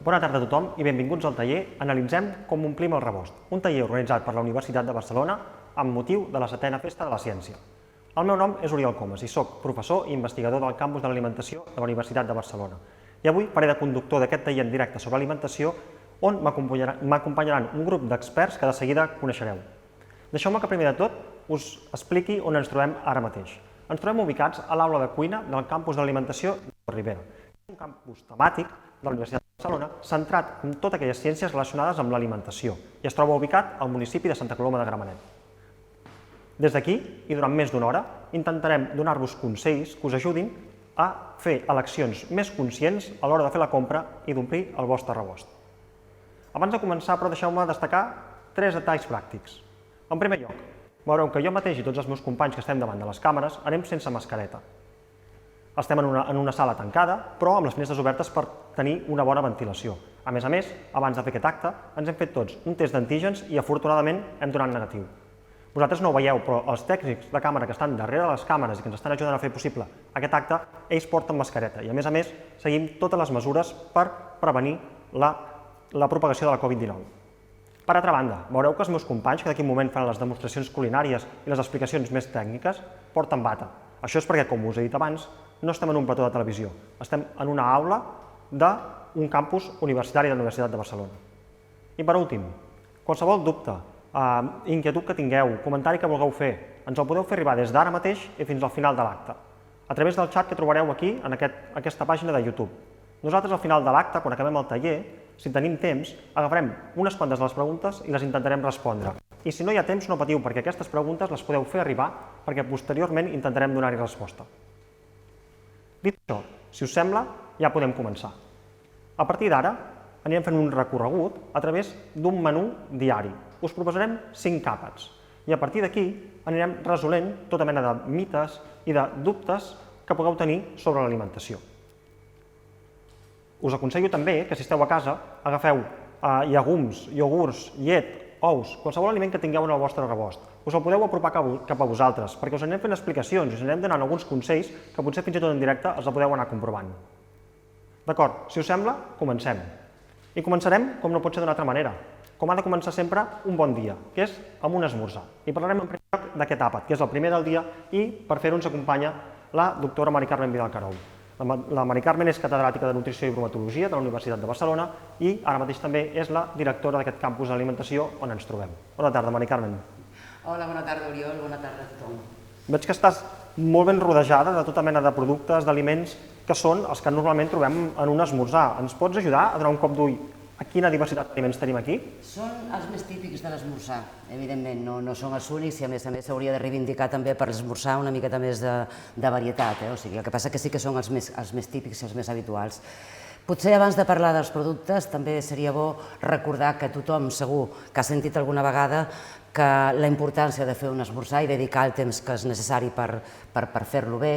Bona tarda a tothom i benvinguts al taller Analitzem com omplim el rebost, un taller organitzat per la Universitat de Barcelona amb motiu de la 7a Festa de la Ciència. El meu nom és Oriol Comas i soc professor i investigador del campus de l'Alimentació de la Universitat de Barcelona. I avui faré de conductor d'aquest taller en directe sobre alimentació on m'acompanyaran un grup d'experts que de seguida coneixereu. Deixeu-me que primer de tot us expliqui on ens trobem ara mateix. Ens trobem ubicats a l'aula de cuina del campus d'Alimentació de Ribera, un campus temàtic de la Universitat de Barcelona centrat en totes aquelles ciències relacionades amb l'alimentació i es troba ubicat al municipi de Santa Coloma de Gramenet. Des d'aquí, i durant més d'una hora, intentarem donar-vos consells que us ajudin a fer eleccions més conscients a l'hora de fer la compra i d'omplir el vostre rebost. Abans de començar, però, deixeu-me destacar 3 detalls pràctics. En primer lloc, veureu que jo mateix i tots els meus companys que estem davant de les càmeres anem sense mascareta. Estem en una sala tancada, però amb les finestres obertes per tenir una bona ventilació. A més, abans de fer aquest acte, ens hem fet tots un test d'antígens i afortunadament hem donat negatiu. Vosaltres no ho veieu, però els tècnics de càmera que estan darrere de les càmeres i que ens estan ajudant a fer possible aquest acte, ells porten mascareta i a més seguim totes les mesures per prevenir la propagació de la Covid-19. Per altra banda, veureu que els meus companys, que d'aquí un moment fan les demostracions culinàries i les explicacions més tècniques, porten bata. Això és perquè, com us he dit abans, no estem en un plató de televisió, estem en una aula d'un campus universitari de la Universitat de Barcelona. I per últim, qualsevol dubte, inquietud que tingueu, comentari que vulgueu fer, ens el podeu fer arribar des d'ara mateix i fins al final de l'acte, a través del xat que trobareu aquí, en aquesta pàgina de YouTube. Nosaltres al final de l'acte, quan acabem el taller, si tenim temps, agafarem unes quantes de les preguntes i les intentarem respondre. I si no hi ha temps, no patiu, perquè aquestes preguntes les podeu fer arribar perquè posteriorment intentarem donar-hi resposta. Dit això, si us sembla, ja podem començar. A partir d'ara, anirem fent un recorregut a través d'un menú diari. Us proposarem 5 àpats i a partir d'aquí anirem resolent tota mena de mites i de dubtes que pugueu tenir sobre l'alimentació. Us aconsello també que si esteu a casa agafeu llegums, iogurts, llet, ous, qualsevol aliment que tingueu en el vostre rebost. Us el podeu apropar cap a vosaltres, perquè us anirem fent explicacions i us anirem donant alguns consells que potser fins i tot en directe els podeu anar comprovant. D'acord, si us sembla, comencem. I començarem com no pot ser d'una altra manera, com ha de començar sempre un bon dia, que és amb un esmorzar. I parlarem en primer lloc d'aquest àpat, que és el primer del dia, i per fer-ho ens acompanya la doctora Mari Carmen Vidal-Carol. La Mari Carmen és catedràtica de Nutrició i Bromatologia de la Universitat de Barcelona i ara mateix també és la directora d'aquest campus d'alimentació on ens trobem. Bona tarda, Mari Carmen. Hola, bona tarda, Oriol, bona tarda a tothom. Veig que estàs molt ben rodejada de tota mena de productes, d'aliments, que són els que normalment trobem en un esmorzar. Ens pots ajudar a donar un cop d'ull a quina diversitat d'aliments tenim aquí? Són els més típics de l'esmorzar, evidentment, no són els únics i a més s'hauria de reivindicar també per l'esmorzar una miqueta més de varietat, o sigui, el que passa que sí que són els més típics i els més habituals. Potser abans de parlar dels productes també seria bo recordar que tothom segur que ha sentit alguna vegada que la importància de fer un esmorzar i dedicar el temps que és necessari per fer-lo bé.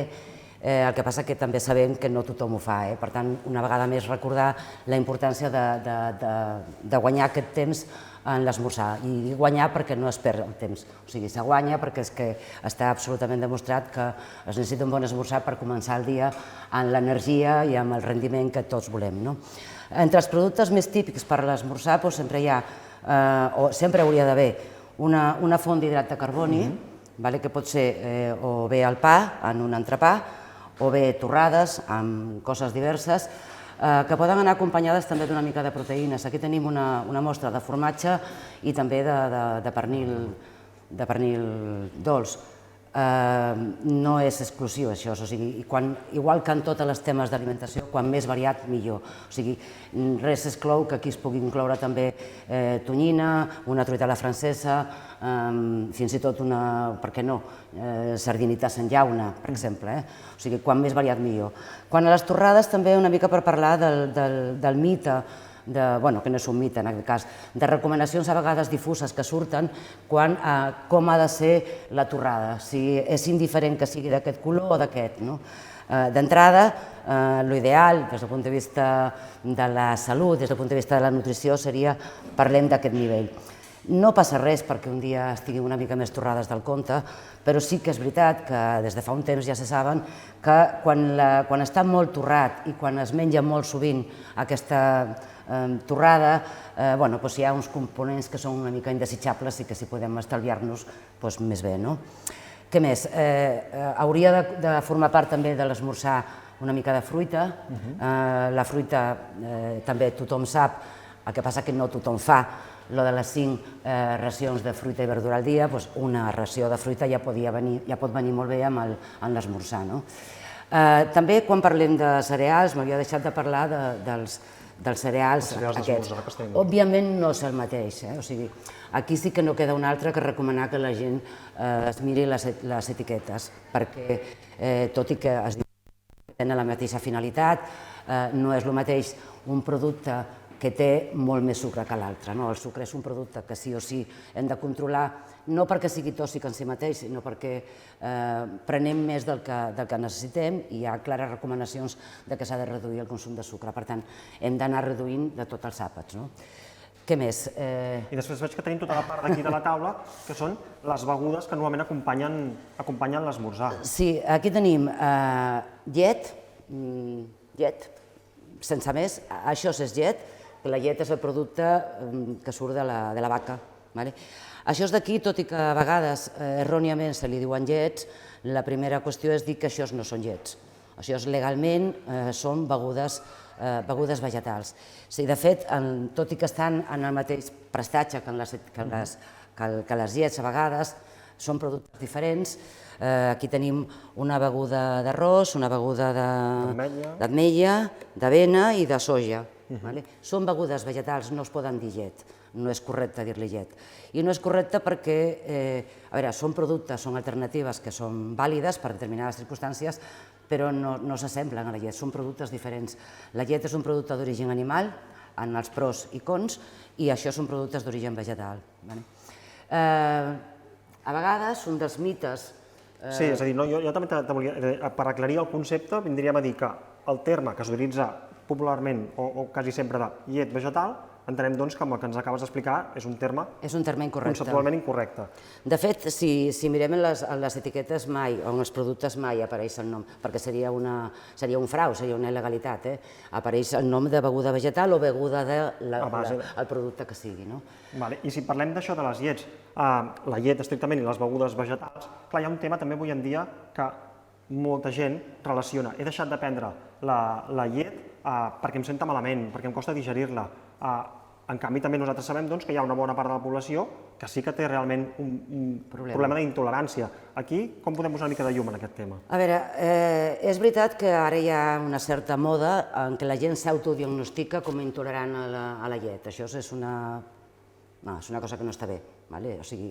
El que passa que també sabem que no tothom ho fa, per tant, una vegada més recordar la importància de guanyar aquest temps en l'esmorzar. I guanyar perquè no es perd el temps, o sigui, se guanya perquè és que està absolutament demostrat que es necessita un bon esmorzar per començar el dia amb l'energia i amb el rendiment que tots volem. Entre els productes més típics per a l'esmorzar sempre hi ha, o sempre hauria d'haver, una font d'hidrat de carboni, que pot ser o bé el pa en un entrepà, o bé torrades amb coses diverses, que poden anar acompanyades també d'una mica de proteïnes. Aquí tenim una mostra de formatge i també de pernil dolç. No és exclusiu això, o sigui, igual que en tots els temes d'alimentació, quan més variat millor. O sigui, res exclou que aquí es pugui incloure també tonyina, una truita a la francesa, fins i tot una, per què no, sardinitas en llauna, per exemple. O sigui, quan més variat millor. Quan a les torrades també una mica per parlar del mite, que no és un mite en aquest cas, de recomanacions a vegades difuses que surten com ha de ser la torrada, si és indiferent que sigui d'aquest color o d'aquest. D'entrada, l'ideal des del punt de vista de la salut, des del punt de vista de la nutrició, seria parlem d'aquest nivell. No passa res perquè un dia estiguin una mica més torrades del compte, però sí que és veritat que des de fa un temps ja se saben que quan està molt torrat i quan es menja molt sovint aquesta torrada, hi ha uns components que són una mica indesitjables i que si podem estalviar-nos, més bé. Què més? Hauria de formar part també de l'esmorzar una mica de fruita. La fruita també tothom sap, el que passa que no tothom fa, lo de les 5 racions de fruita i verdura al dia, una ració de fruita ja pot venir molt bé amb l'esmorzar. També quan parlem de cereals, m'havia deixat de parlar dels cereals aquests. Òbviament no és el mateix, o sigui, aquí sí que no queda un altre que recomanar que la gent es miri les etiquetes, perquè tot i que es diu que tenen la mateixa finalitat, no és el mateix un producte que té molt més sucre que l'altre. El sucre és un producte que sí o sí hem de controlar, no perquè sigui tòxic en si mateix, sinó perquè prenem més del que necessitem i hi ha clares recomanacions que s'ha de reduir el consum de sucre. Per tant, hem d'anar reduint de tots els àpats. Què més? I després veig que tenim tota la part d'aquí de la taula, que són les begudes que normalment acompanyen l'esmorzar. Sí, aquí tenim llet, sense més, això és llet. La llet és el producte que surt de la vaca. Això d'aquí, tot i que a vegades erròniament se li diuen llets, la primera qüestió és dir que això no són llets. Això legalment són begudes vegetals. De fet, tot i que estan en el mateix prestatge que les llets a vegades, són productes diferents. Aquí tenim una beguda d'arròs, una beguda d'ametlla, d'avena i de soja. Són begudes vegetals, no es poden dir llet, no és correcte dir-li llet. I no és correcte perquè, són productes, són alternatives que són vàlides per determinades circumstàncies, però no s'assemblen a la llet, són productes diferents. La llet és un producte d'origen animal, en els pros i cons, i això són productes d'origen vegetal. A vegades, un dels mites... Sí, és a dir, jo també per aclarir el concepte, vindríem a dir que el terme que s'utilitza popularment o quasi sempre de llet vegetal, entenem doncs que amb el que ens acabes d'explicar és un terme conceptualment incorrecte. De fet, si mirem les etiquetes mai, o en els productes mai apareix el nom, perquè seria un frau, seria una il·legalitat, apareix el nom de beguda vegetal o beguda del producte que sigui. I si parlem d'això de les llets, la llet estrictament i les begudes vegetals, clar, hi ha un tema també avui en dia que molta gent relaciona. He deixat de prendre la llet perquè em senta malament, perquè em costa digerir-la. En canvi, també nosaltres sabem que hi ha una bona part de la població que sí que té realment un problema d'intolerància. Aquí, com podem posar una mica de llum en aquest tema? A veure, és veritat que ara hi ha una certa moda en què la gent s'autodiagnostica com a intolerant a la llet. Això és una cosa que no està bé. O sigui,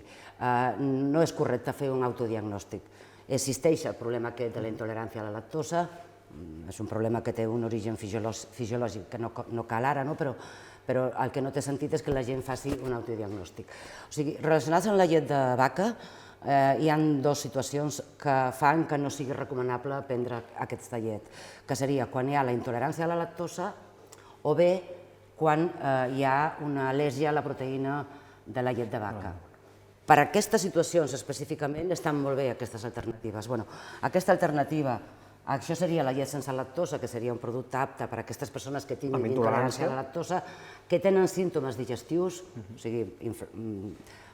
no és correcte fer un autodiagnòstic. Existeix el problema aquest de la intolerància a la lactosa, és un problema que té un origen fisiològic que no cal ara, però el que no té sentit és que la gent faci un autodiagnòstic. O sigui, relacionats amb la llet de vaca, hi ha dues situacions que fan que no sigui recomanable prendre aquesta llet, que seria quan hi ha la intolerància a la lactosa o bé quan hi ha una al·lèrgia a la proteïna de la llet de vaca. Per a aquestes situacions específicament estan molt bé aquestes alternatives. Aquesta alternativa, això seria la llet sense lactosa, que seria un producte apte per a aquestes persones que tinguin intolerància a la lactosa, que tenen símptomes digestius, o sigui,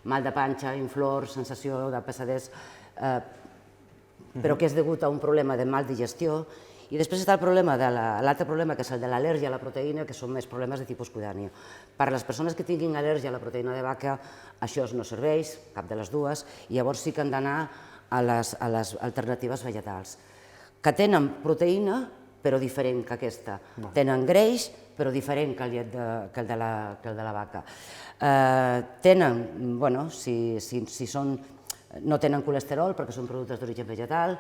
mal de panxa, inflor, sensació de pesadesa, però que és degut a un problema de mal digestió. I després està l'altre problema, que és el de l'al·lèrgia a la proteïna, que són més problemes de tipus cutània. Per a les persones que tinguin al·lèrgia a la proteïna de vaca, això no serveix, cap de les dues, i llavors sí que han d'anar a les alternatives vegetals, que tenen proteïna, però diferent que aquesta. Tenen greix, però diferent que el de la vaca. No tenen colesterol, perquè són productes d'origen vegetal.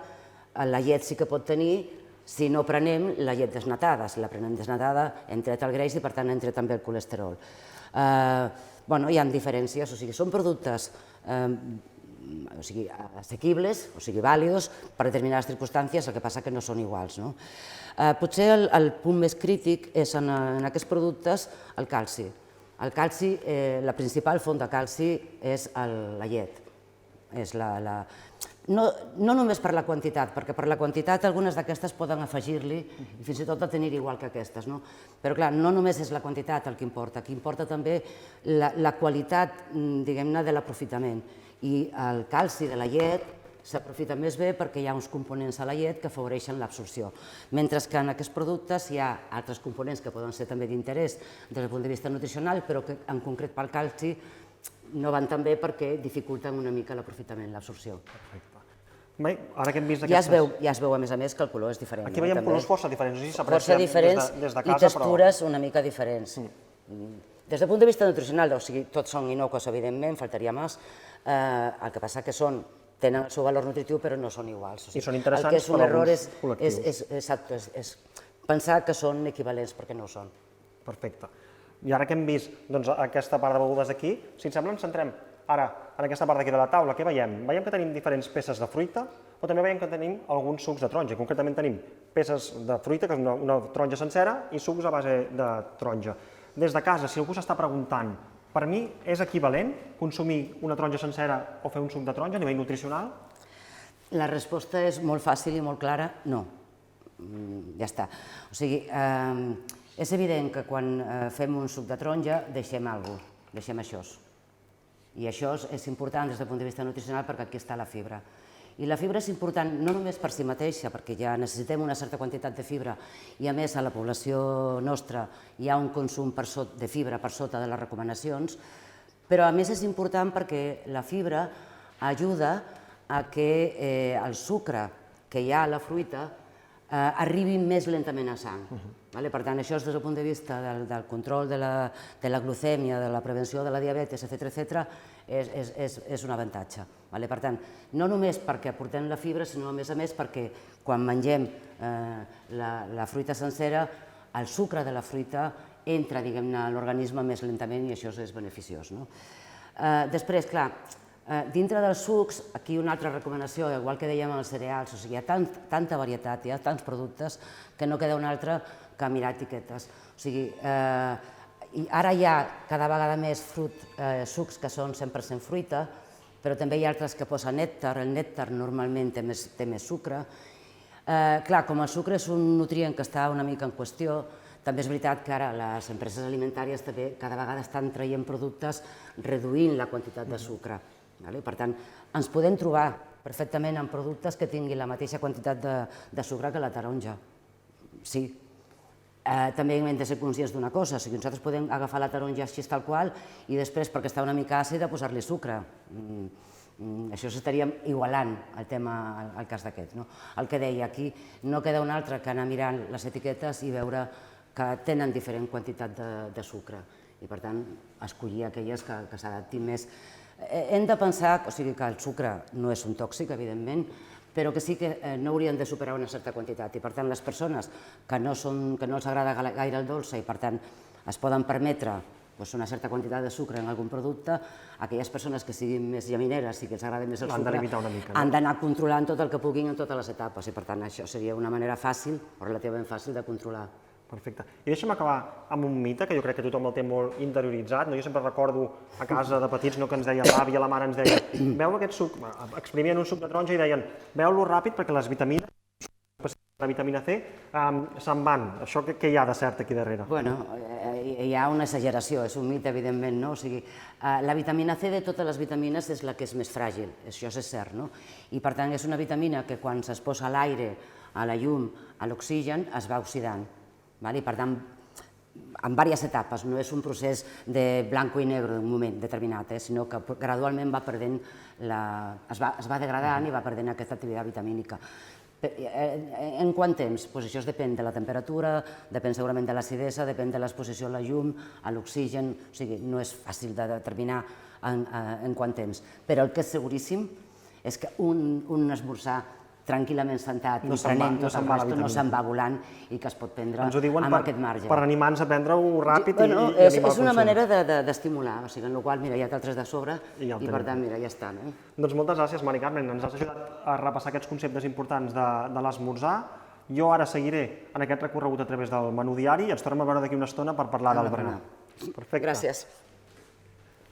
La llet sí que pot tenir, si no prenem la llet desnatada. Si la prenem desnatada, hem tret el greix i, per tant, hem tret també el colesterol. Hi ha diferències, o sigui, són productes assequibles, o sigui, vàlids per determinades circumstàncies, el que passa que no són iguals. Potser el punt més crític és en aquests productes el calci. El calci, la principal font de calci és la llet. No només per la quantitat, perquè per la quantitat algunes d'aquestes poden afegir-li i fins i tot de tenir igual que aquestes, no? Però clar, no només és la quantitat el que importa també la qualitat, diguem-ne, de l'aprofitament. I el calci de la llet s'aprofita més bé perquè hi ha uns components a la llet que afavoreixen l'absorció, mentre que en aquests productes hi ha altres components que poden ser també d'interès des del punt de vista nutricional, però que en concret pel calci no van tan bé perquè dificulten una mica l'aprofitament, l'absorció. Perfecte. Bé, ara que hem vist Ja aquestes... es veu, a més, que el color és diferent. Aquí veiem colors força diferents, no sé si s'aprecia força diferents des de i casa, textures una mica diferents. Des del punt de vista nutricional, o sigui, tots són innocos, evidentment, faltaria més. El que passa que tenen el seu valor nutritiu, però no són iguals. I són interessants per alguns col·lectius. El que és un error és pensar que són equivalents, perquè no ho són. Perfecte. I ara que hem vist aquesta part de begudes aquí, si ens sembla ens centrem ara en aquesta part d'aquí de la taula. Què veiem? Veiem que tenim diferents peces de fruita, o també veiem que tenim alguns sucs de taronja. Concretament tenim peces de fruita, que és una taronja sencera, i sucs a base de taronja. Des de casa, si algú s'està preguntant, per mi és equivalent consumir una taronja sencera o fer un suc de taronja a nivell nutricional? La resposta és molt fàcil i molt clara, no. Ja està. O sigui, és evident que quan fem un suc de taronja deixem alguna cosa, deixem això. I això és important des del punt de vista nutricional perquè aquí està la fibra. I la fibra és important no només per si mateixa, perquè ja necessitem una certa quantitat de fibra i a més a la població nostra hi ha un consum de fibra per sota de les recomanacions, però a més és important perquè la fibra ajuda a que el sucre que hi ha a la fruita arribi més lentament a sang. Per tant, això és des del punt de vista del control de la glucèmia, de la prevenció de la diabetis, etc., és un avantatge. Per tant, no només perquè aportem la fibra, sinó a més perquè quan mengem la fruita sencera, el sucre de la fruita entra, diguem-ne, a l'organisme més lentament i això és beneficiós. Després, clar, dintre dels sucs, aquí una altra recomanació, igual que dèiem als cereals, o sigui, hi ha tanta varietat, hi ha tants productes que no queda una altra que mirar etiquetes. O sigui, ara hi ha cada vegada més sucs que són 100% fruita, però també hi ha altres que posen nèctar, el nèctar normalment té més sucre. Clar, com el sucre és un nutrient que està una mica en qüestió, també és veritat que ara les empreses alimentàries també cada vegada estan traient productes reduint la quantitat de sucre. Per tant, ens podem trobar perfectament en productes que tinguin la mateixa quantitat de sucre que la taronja. Sí. També hem de ser conscients d'una cosa, o sigui, nosaltres podem agafar la taronja així tal qual i després, perquè està una mica àcida, posar-li sucre. Això s'estaria igualant el tema, el cas d'aquest. El que deia aquí, no queda un altre que anar mirant les etiquetes i veure que tenen diferent quantitat de sucre i, per tant, escollir aquelles que s'adaptin més. Hem de pensar que el sucre no és un tòxic, evidentment, però que sí que no haurien de superar una certa quantitat i, per tant, les persones que no els agrada gaire el dolç i, per tant, es poden permetre una certa quantitat de sucre en algun producte, aquelles persones que siguin més llamineres i que els agradi més el sucre han d'anar controlant tot el que puguin en totes les etapes i, per tant, això seria una manera fàcil, o relativament fàcil, de controlar. Perfecte. I deixa'm acabar amb un mite que jo crec que tothom el té molt interioritzat. Jo sempre recordo a casa de petits que ens deia l'àvia, la mare ens deia beu aquest suc, exprimien un suc de taronja i deien beu-lo ràpid perquè les vitamines, la vitamina C, se'n van. Això què hi ha de cert aquí darrere? Bueno, hi ha una exageració, és un mite, evidentment, no? O sigui, la vitamina C de totes les vitamines és la que és més fràgil, això és cert, no? I per tant és una vitamina que quan s'exposa a l'aire, a la llum, a l'oxigen, es va oxidant. I per tant, en diverses etapes, no és un procés de blanco i negre d'un moment determinat, sinó que gradualment es va degradant i va perdent aquesta activitat vitamínica. En quant temps? Això depèn de la temperatura, depèn segurament de l'acidesa, depèn de l'exposició a la llum, a l'oxigen, o sigui, no és fàcil de determinar en quant temps. Però el que és seguríssim és que un esmorzar tranquil·lament sentat i prenent tot el resto no se'n va volant i que es pot prendre amb aquest marge. Per animar-nos a prendre-ho ràpid i animar el consum. És una manera d'estimular, o sigui, en la qual hi ha d'altres de sobre i per tant, mira, ja està. Doncs moltes gràcies, Mari Carmen, ens has ajudat a repassar aquests conceptes importants de l'esmorzar. Jo ara seguiré en aquest recorregut a través del menú diari i ens tornem a veure d'aquí una estona per parlar del berenar. Perfecte. Gràcies.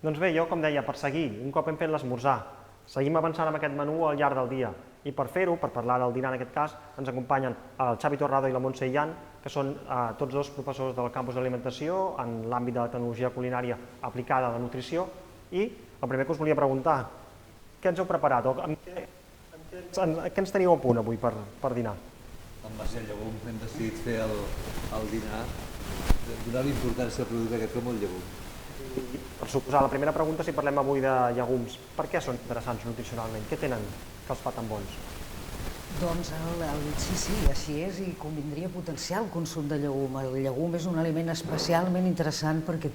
Doncs bé, jo, com deia, per seguir, un cop hem fet l'esmorzar, seguim avançant amb aquest menú al llarg del dia. I per fer-ho, per parlar del dinar en aquest cas, ens acompanyen el Xavi Torrado i la Montse Illan, que són tots dos professors del campus d'alimentació en l'àmbit de la tecnologia culinària aplicada a la nutrició. I el primer que us volia preguntar, què ens heu preparat? Què ens teniu a punt avui per dinar? Amb base al llegum hem decidit fer el dinar, donar l'importància al producte aquest com el llegum. Per suposar, la primera pregunta, si parlem avui de llegums, per què són interessants nutricionalment? Què tenen que els fa tan bons? Doncs sí, així és, i convindria potenciar el consum de llegum. El llegum és un aliment especialment interessant perquè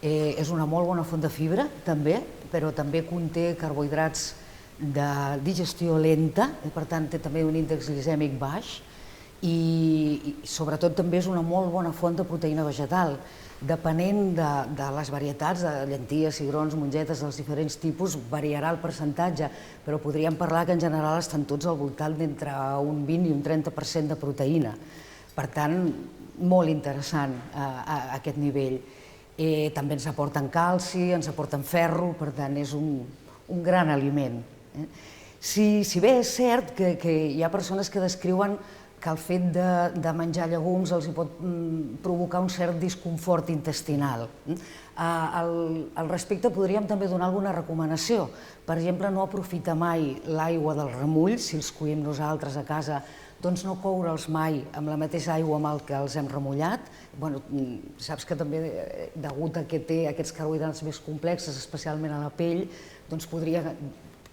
és una molt bona font de fibra, també, però també conté carbohidrats de digestió lenta, per tant té també un índex glicèmic baix, i sobretot també és una molt bona font de proteïna vegetal. Depenent de les varietats de llenties, cigrons, mongetes, dels diferents tipus, variarà el percentatge, però podríem parlar que en general estan tots al voltant d'entre un 20 i un 30% de proteïna. Per tant, molt interessant aquest nivell. També ens aporten calci, ens aporten ferro, per tant és un gran aliment. Si bé és cert que hi ha persones que descriuen que el fet de menjar llegums els pot provocar un cert disconfort intestinal. Al respecte podríem també donar alguna recomanació. Per exemple, no aprofitar mai l'aigua del remull, si els cuim nosaltres a casa, doncs no coure'ls mai amb la mateixa aigua amb el que els hem remullat. Saps que també, degut a que té aquests carbohidrats més complexes, especialment a la pell, doncs podria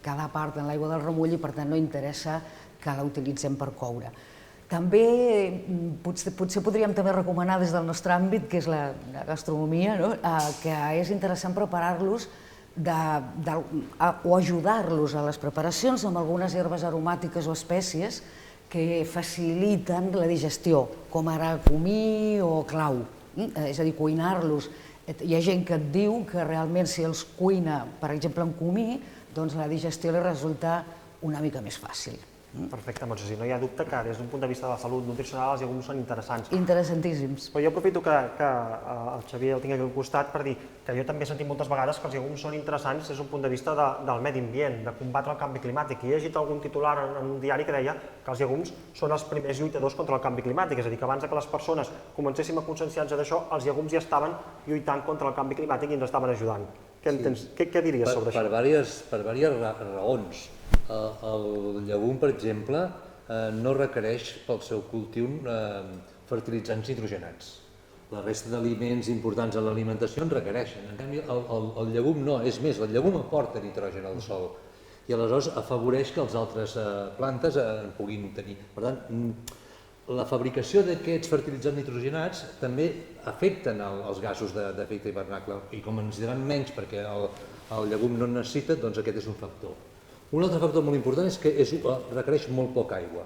quedar part en l'aigua del remull i per tant no interessa que la utilitzem per coure. També potser podríem també recomanar des del nostre àmbit, que és la gastronomia, que és interessant preparar-los o ajudar-los a les preparacions amb algunes herbes aromàtiques o espècies que faciliten la digestió, com ara comí o clau. És a dir, cuinar-los. Hi ha gent que et diu que realment si els cuina, per exemple, amb comí, doncs la digestió li resulta una mica més fàcil. Perfecte, Montse, no hi ha dubte que des d'un punt de vista de la salut nutricional els llegums són interessants. Interessantíssims. Però jo aprofito que el Xavier el tinc aquí al costat per dir que jo també he sentit moltes vegades que els llegums són interessants des d'un punt de vista del medi ambient, de combatre el canvi climàtic. I he llegit algun titular en un diari que deia que els llegums són els primers lluitadors contra el canvi climàtic, és a dir, que abans que les persones comencéssim a conscienciar-nos d'això, els llegums ja estaven lluitant contra el canvi climàtic i ens estaven ajudant. Què diries sobre això? Per diverses raons. El llegum, per exemple, no requereix pel seu cultiu fertilitzants nitrogenats. La resta d'aliments importants en l'alimentació en requereixen. En canvi, el llegum no, és més, el llegum aporta nitrogen al sòl i aleshores afavoreix que les altres plantes en puguin tenir. Per tant, la fabricació d'aquests fertilitzants nitrogenats també afecten els gasos d'efecte hivernacle i com ens diran menys perquè el llegum no en necessita, doncs aquest és un factor. Un altre factor molt important és que requereix molt poca aigua,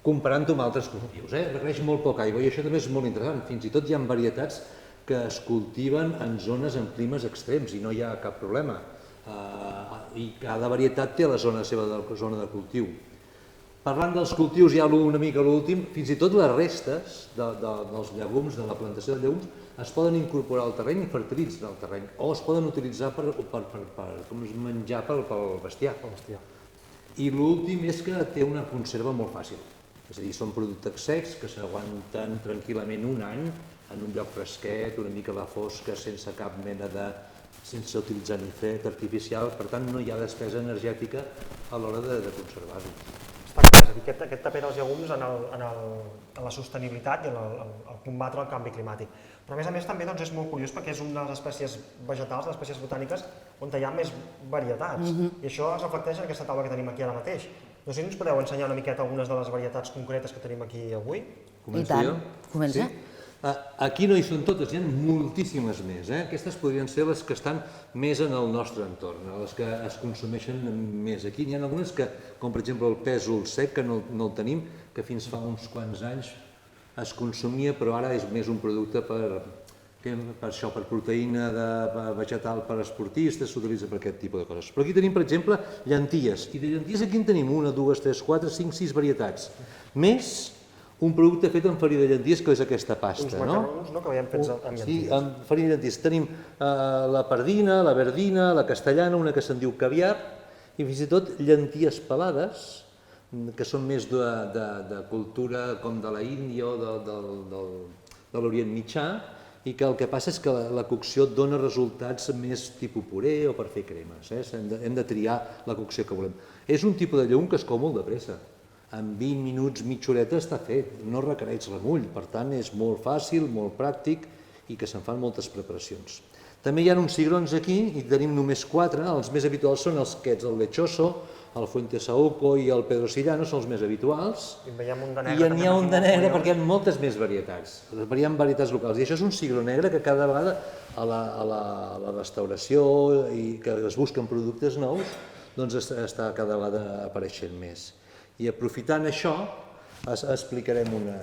comparant-ho amb altres cultius. Requereix molt poca aigua i això també és molt interessant. Fins i tot hi ha varietats que es cultiven en zones amb climes extrems i no hi ha cap problema. I cada varietat té la seva zona de cultiu. Parlant dels cultius, ja una mica a l'últim, fins i tot les restes dels llegums, de la plantació de llegums, es poden incorporar al terreny i fertilitzen el terreny, o es poden utilitzar per menjar pel bestiar. I l'últim és que té una conserva molt fàcil, és a dir, són productes secs que s'aguanten tranquil·lament un any en un lloc fresquet, una mica a la fosca, sense cap mena sense utilitzar ni fred artificial, per tant no hi ha despesa energètica a l'hora de conservar-ho. És a dir, aquest paper dels llegums en la sostenibilitat i en combatre el canvi climàtic. Però a més també és molt curiós perquè és una de les espècies vegetals, de les espècies botàniques, on hi ha més varietats. I això es reflecteix en aquesta taula que tenim aquí ara mateix. No sé si ens podeu ensenyar una miqueta algunes de les varietats concretes que tenim aquí avui. I tant, comença. Aquí no hi són totes, hi ha moltíssimes més. Aquestes podrien ser les que estan més en el nostre entorn, les que es consumeixen més aquí. N'hi ha algunes que, com per exemple el pèsol sec, que no el tenim, que fins fa uns quants anys es consumia, però ara és més un producte per proteïna vegetal per esportistes, s'utilitza per aquest tipus de coses. Però aquí tenim, per exemple, llenties. I de llenties aquí en tenim 1, 2, 3, 4, 5, 6 varietats. Més un producte fet amb farina de llenties, que és aquesta pasta. Uns macarrons, no?, que veiem fets amb llenties. Sí, amb farina de llenties. Tenim la pardina, la verdina, la castellana, una que se'n diu caviar, i fins i tot llenties pelades, que són més de cultura com de la Índia o de l'Orient Mitjà, i que el que passa és que la cocció dona resultats més tipus puré o per fer cremes. Hem de triar la cocció que volem. És un tipus de llegum que es cou molt de pressa. En 20 minuts, mitja horeta està fet, no requereix remull, per tant és molt fàcil, molt pràctic i que se'n fan moltes preparacions. També hi ha uns cigrons aquí i tenim només 4, els més habituals són aquests, el lechoso, el fuentesauco i el pedrosillano són els més habituals. I veiem un de I negre. n'hi ha un de negre perquè hi ha moltes més varietats, hi ha varietats locals. I això és un cigro negre que cada vegada a la restauració i que es busquen productes nous, doncs està cada vegada apareixent més. I aprofitant això, explicarem una...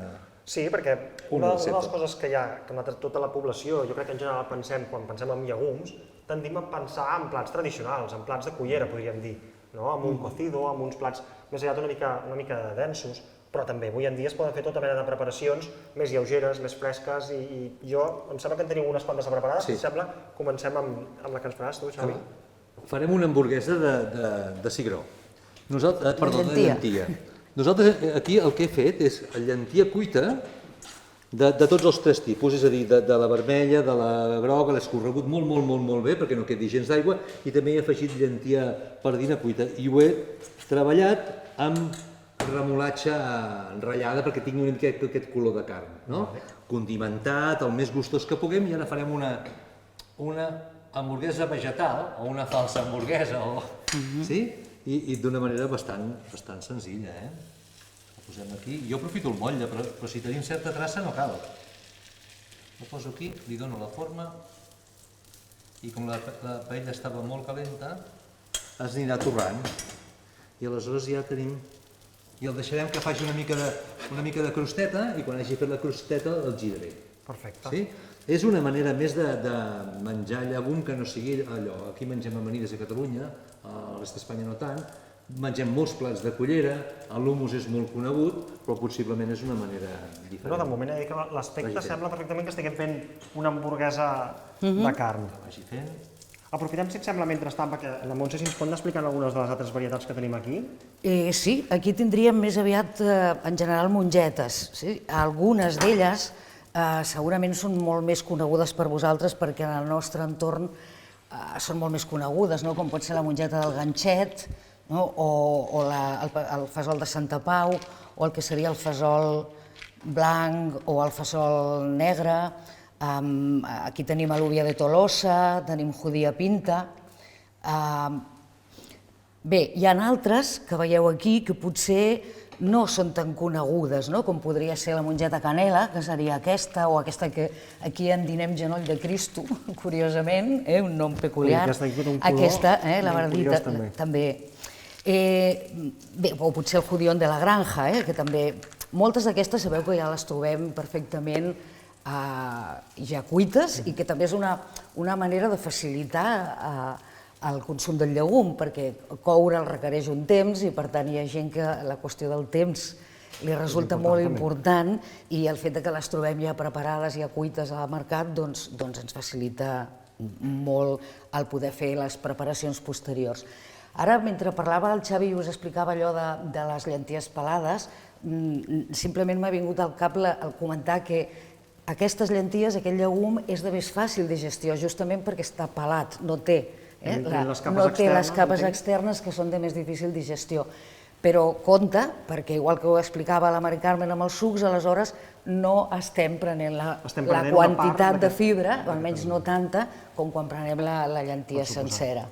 Sí, perquè una de les coses que hi ha, que tota la població, jo crec que en general pensem, quan pensem en llegums, tendim a pensar en plats tradicionals, en plats de cullera, podríem dir, no? Amb un cocido, amb uns plats més aviat una mica densos, però també avui en dia es poden fer tota mena de preparacions més lleugeres, més fresques, i jo, em sembla que en teniu unes quantes preparades, si sembla, comencem amb la que ens faràs tu, Xavi. Farem una hamburguesa de cigró. Perdó, de llentia. Nosaltres aquí el que he fet és llentia cuita de tots els 3 tipus, és a dir, de la vermella, de la groga, l'he escorregut molt bé perquè no quedi gens d'aigua, i també he afegit llentia pardina cuita i ho he treballat amb remolatxa ratllada perquè tingui una mica aquest color de carn, no? Condimentat, el més gustós que puguem, i ara farem una hamburguesa vegetal o una falsa hamburguesa, sí? I d'una manera bastant senzilla, La posem aquí. Jo aprofito el motlle, però si tenim certa traça no cal. La poso aquí, li dono la forma, i com la paella estava molt calenta, es anirà torrant. I aleshores ja tenim... I el deixarem que faci una mica de crosteta, i quan hagi fet la crosteta el giraré. Perfecte. Sí? És una manera més de menjar llegum que no sigui allò. Aquí mengem amanides a Catalunya, a l'est d'Espanya no tant, mengem molts plats de cullera, l'humus és molt conegut, però possiblement és una manera diferent. No, de moment he dit que l'aspecte sembla perfectament que estiguem fent una hamburguesa de carn. Que vagi fent. Aprofitem, si et sembla, mentrestant, perquè la Montse si ens pot anar explicant algunes de les altres varietats que tenim aquí. Sí, aquí tindríem més aviat, en general, mongetes. Algunes d'elles segurament són molt més conegudes per vosaltres perquè en el nostre entorn són molt més conegudes, com pot ser la mongeta del ganxet, o el fesol de Santa Pau, o el que seria el fesol blanc o el fesol negre. Aquí tenim alúvia de Tolosa, tenim judía pinta. Bé, hi ha altres que veieu aquí que potser no són tan conegudes, com podria ser la mongeta canela, que seria aquesta, o aquesta que aquí en dinem genoll de Cristo, curiosament, un nom peculiar. Aquesta, la verdita, també. Bé, o potser el judión de la granja, que també... Moltes d'aquestes sabeu que ja les trobem perfectament ja cuites i que també és una manera de facilitar el consum del llegum, perquè coure'l requereix un temps i per tant hi ha gent que la qüestió del temps li resulta molt important i el fet que les trobem ja preparades, ja cuites al mercat, doncs ens facilita molt el poder fer les preparacions posteriors. Ara, mentre parlava el Xavi i us explicava allò de les llenties pelades, simplement m'ha vingut al cap el comentar que aquestes llenties, aquest llegum, és de més fàcil digestió, justament perquè està pelat, no té les capes externes que són de més difícil digestió. Però compte, perquè igual que ho explicava la Mari Carmen amb els sucs, aleshores no estem prenent la quantitat de fibra, almenys no tanta, com quan prenem la llentia sencera.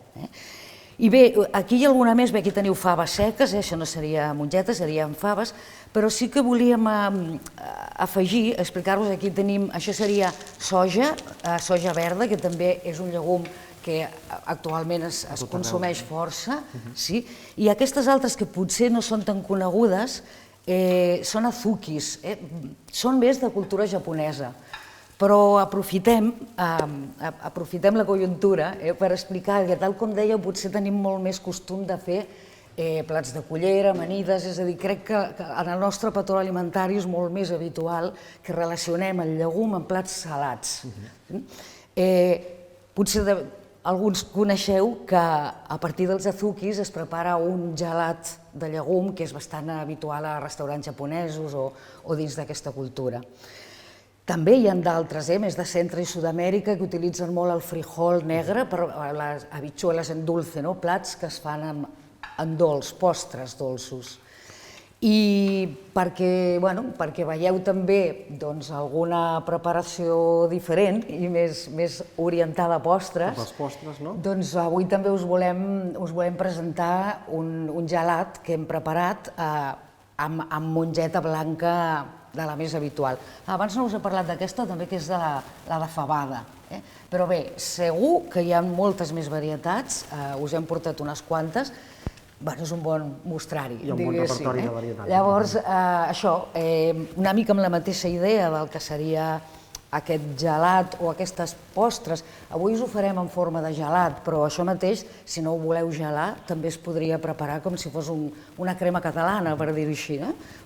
I bé, aquí hi ha alguna més, bé, aquí teniu faves seques, això no seria mongeta, serien faves, però sí que volíem afegir, explicar-vos, aquí tenim, això seria soja verda, que també és un llegum que actualment es consumeix força, i aquestes altres que potser no són tan conegudes són azukis, són més de cultura japonesa, però aprofitem la conjuntura per explicar que, tal com dèieu, potser tenim molt més costum de fer plats de cullera, amanides, és a dir, crec que en el nostre patró alimentari és molt més habitual que relacionem el llegum amb plats salats. Potser alguns coneixeu que a partir dels azukis es prepara un gelat de llegum que és bastant habitual a restaurants japonesos o dins d'aquesta cultura. També hi ha d'altres, més de Centre i Sud-amèrica, que utilitzen molt el frijol negre per les habichuelas en dulce, plats que es fan en dolç, postres dolços. I perquè veieu també alguna preparació diferent i més orientada a postres, doncs avui també us volem presentar un gelat que hem preparat amb mongeta blanca de la més habitual. Abans no us he parlat d'aquesta també, que és la de fabada. Però bé, segur que hi ha moltes més varietats, us hem portat unes quantes. És un bon mostrari. Hi ha un bon repertori de varietats. Llavors, això, una mica amb la mateixa idea del que seria aquest gelat o aquestes postres. Avui us ho farem en forma de gelat, però això mateix, si no ho voleu gelar, també es podria preparar com si fos una crema catalana, per dir-ho així.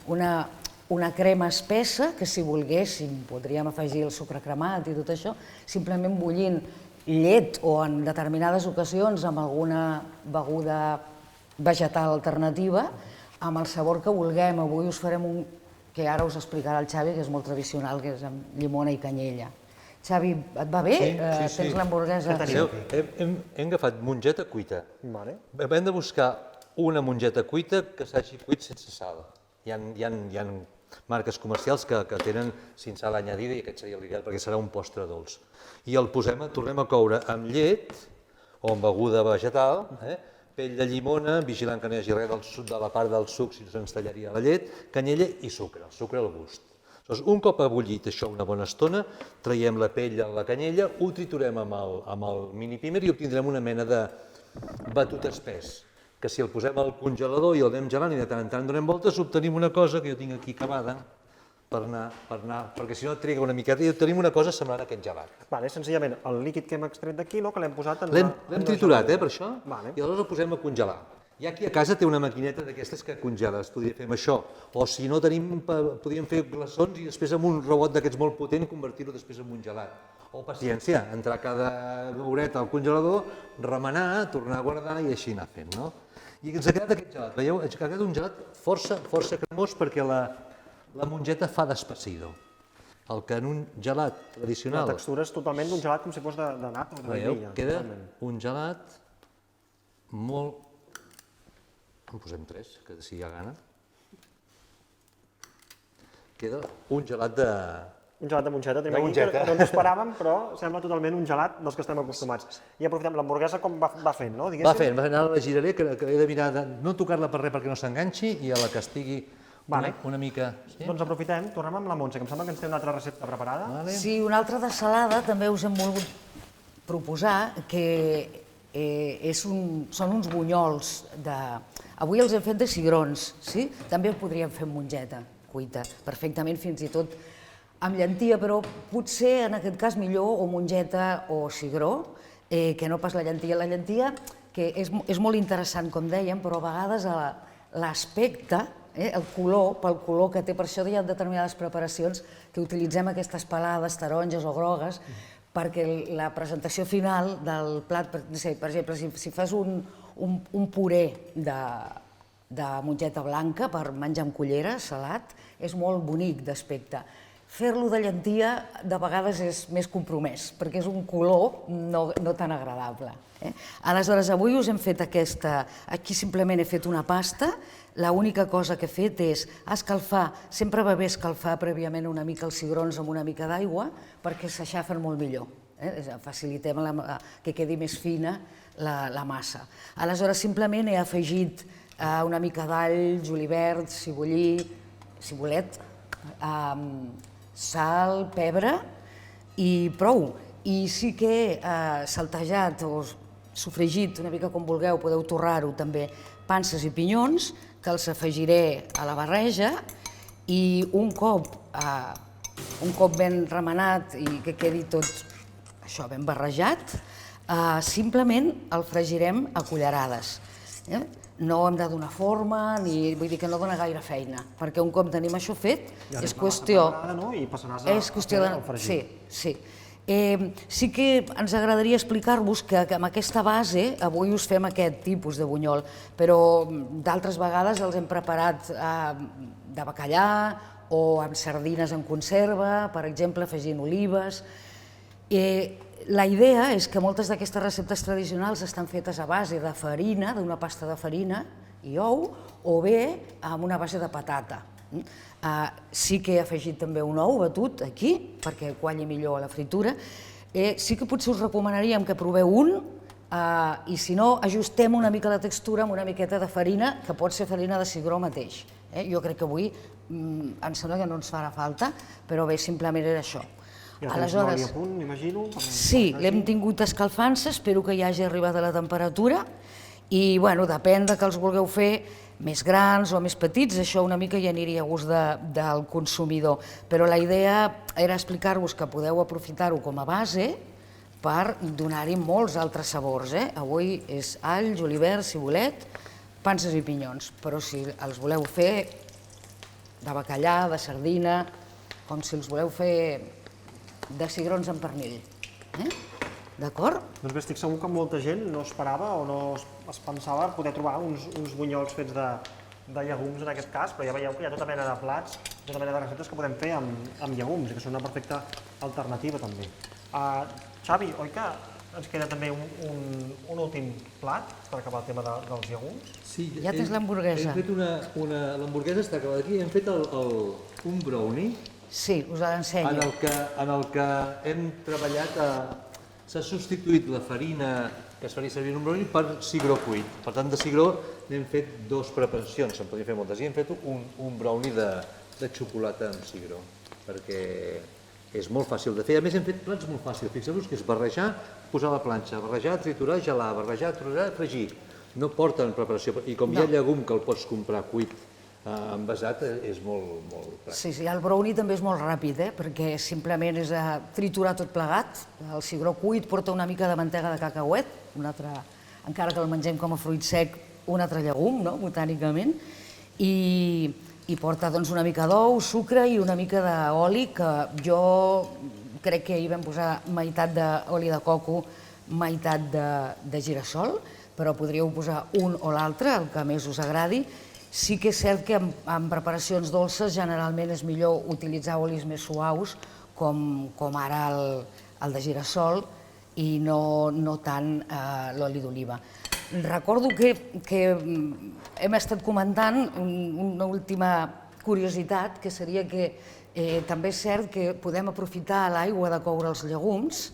Una crema espessa que, si volguéssim, podríem afegir el sucre cremat i tot això, simplement bullint llet o en determinades ocasions amb alguna beguda vegetal alternativa, amb el sabor que vulguem. Avui us farem un que ara us explicarà el Xavi, que és molt tradicional, que és amb llimona i canyella. Xavi, et va bé? Sí. Tens l'hamburguesa? Hem agafat mongeta cuita. Hem de buscar una mongeta cuita que s'hagi cuit sense sal. Hi ha marques comercials que tenen sense sal añadida i aquest seria l'ideal perquè serà un postre dolç. I el tornem a coure amb llet o amb beguda vegetal, pell de llimona, vigilant que no hi hagi res de la part del suc, si no se'ns tallaria la llet, canyella i sucre, el sucre al gust. Un cop ha bullit això una bona estona, traiem la pell de la canyella, ho triturem amb el mini pimer i obtindrem una mena de batut espès, que si el posem al congelador i el anem gelant i de tant en tant donem voltes, obtenim una cosa que jo tinc aquí acabada, perquè si no triga una miqueta i obtenim una cosa semblant a aquest gelat. Senzillament, el líquid que hem extret d'aquí, que l'hem posat en... L'hem triturat, per això, i aleshores el posem a congelar. I aquí a casa té una maquineta d'aquestes que congela, es podria fer amb això, o si no podríem fer glaçons i després amb un robot d'aquests molt potent convertir-ho després en un gelat. O paciència, entrar cada horeta al congelador, remenar, tornar a guardar i així anar fent, no? I ens ha quedat aquest gelat, veieu? Ens ha quedat un gelat força cremós perquè la mongeta fa d'espessidor. El que en un gelat tradicional... La textura és totalment d'un gelat com si fos de nata o de vainilla. Queda un gelat molt... En posem 3, que si hi ha gana. Queda un gelat de... Un gelat de mongeta, no ens esperàvem, però sembla totalment un gelat dels que estem acostumats. I aprofitem l'hamburguesa com va fent, no? Va fent, ara la giraré, que he de mirar de no tocar-la per res perquè no s'enganxi i a la que estigui una mica... Doncs aprofitem, tornem amb la Montse, que em sembla que ens té una altra recepta preparada. Sí, una altra de salada també us hem volgut proposar, que són uns bunyols de... Avui els hem fet de cigrons, sí? També ho podríem fer amb mongeta cuita, perfectament, fins i tot amb llentia, però potser en aquest cas millor o mongeta o cigró, que no pas la llentia. La llentia, que és molt interessant, com dèiem, però a vegades l'aspecte, el color, pel color que té, per això hi ha determinades preparacions que utilitzem aquestes pelades, taronges o grogues, perquè la presentació final del plat, per exemple, si fas un puré de mongeta blanca per menjar amb cullera, salat, és molt bonic d'aspecte. Fer-lo de llentia de vegades és més compromès, perquè és un color no tan agradable. Aleshores, avui us hem fet aquesta... Aquí simplement he fet una pasta. L'única cosa que he fet és escalfar. Sempre va bé escalfar prèviament una mica els cigrons amb una mica d'aigua perquè s'aixafen molt millor. Facilitem que quedi més fina la massa. Aleshores, simplement he afegit una mica d'all, julivert, cibulet, sal, pebre i prou. I sí que he saltejat o sofregit, una mica com vulgueu, podeu torrar-ho també, panses i pinyons, que els afegiré a la barreja i un cop ben remenat i que quedi tot això ben barrejat, simplement el fregirem a cullerades. No hem de donar forma, ni vull dir que no dona gaire feina, perquè un cop tenim això fet, és qüestió... I passaràs a fer el fregir. Sí. Sí que ens agradaria explicar-vos que amb aquesta base avui us fem aquest tipus de bunyol, però d'altres vegades els hem preparat de bacallà o amb sardines en conserva, per exemple, afegint olives. La idea és que moltes d'aquestes receptes tradicionals estan fetes a base de farina, d'una pasta de farina i ou, o bé amb una base de patata. Sí que he afegit també un ou batut aquí, perquè qualli millor a la fritura. Sí que potser us recomanaríem que proveu un, i si no, ajustem una mica la textura amb una miqueta de farina, que pot ser farina de cigró mateix. Jo crec que avui em sembla que no ens farà falta, però bé, simplement era això. Ja tens l'oli a punt, m'imagino? Sí, l'hem tingut escalfant-se, espero que ja hagi arribat a la temperatura i, bueno, depèn de que els vulgueu fer més grans o més petits, això una mica ja aniria a gust del consumidor, però la idea era explicar-vos que podeu aprofitar-ho com a base per donar-hi molts altres sabors. Avui és all, julivert, cibulet, panses i pinyons, però si els voleu fer de bacallà, de sardina, com si els voleu fer de cigrons amb pernil. D'acord? Doncs bé, estic segur que molta gent no esperava o no es pensava poder trobar uns bunyols fets de llegums en aquest cas, però ja veieu que hi ha tota mena de plats, tota mena de receptes que podem fer amb llegums i que són una perfecta alternativa també. Xavi, oi que ens queda també un últim plat per acabar el tema dels llegums? Sí, ja tens l'hamburguesa. Hem fet l'hamburguesa està acabada aquí, hem fet un brownie. Sí, us l'ensenyo. En el que hem treballat, s'ha substituït la farina que es faria servir en un brownie per cigró cuit. Per tant, de cigró n'hem fet dues preparacions, se'n podien fer moltes, i hem fet un brownie de xocolata amb cigró, perquè és molt fàcil de fer. A més, hem fet plats molt fàcils. Fixeu-vos que és barrejar, posar a la planxa, barrejar, triturar, gelar, barrejar, triturar, fregir. No porten preparació, i com hi ha llegum que el pots comprar cuit envasat, és molt pràctic. Sí, el brownie també és molt ràpid, perquè simplement és triturar tot plegat. El cigró cuit porta una mica de mantega de cacauet, encara que el mengem com a fruit sec, un altre llegum, botànicament, i porta una mica d'ou, sucre i una mica d'oli, que jo crec que hi vam posar meitat d'oli de coco, meitat de girassol, però podríeu posar un o l'altre, el que més us agradi. Sí que és cert que en preparacions dolces generalment és millor utilitzar olis més suaus, com ara el de girassol, i no tant l'oli d'oliva. Recordo que hem estat comentant una última curiositat, que seria que també és cert que podem aprofitar l'aigua de coure els llegums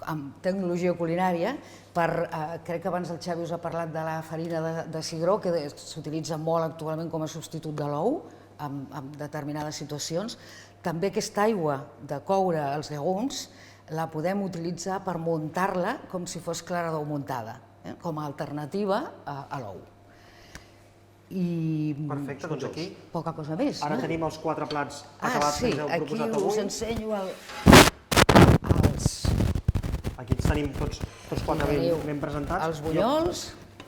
amb tecnologia culinària. Crec que abans el Xavi us ha parlat de la farina de cigró, que s'utilitza molt actualment com a substitut de l'ou en determinades situacions. També aquesta aigua de coure els llegums la podem utilitzar per muntar-la com si fos clara d'ou muntada, com a alternativa a l'ou. Perfecte, doncs aquí... Poca cosa més. Ara tenim els 4 plats acabats que ens heu proposat avui. Aquí us ensenyo Aquí els tenim tots 4 ben presentats. Els bunyols.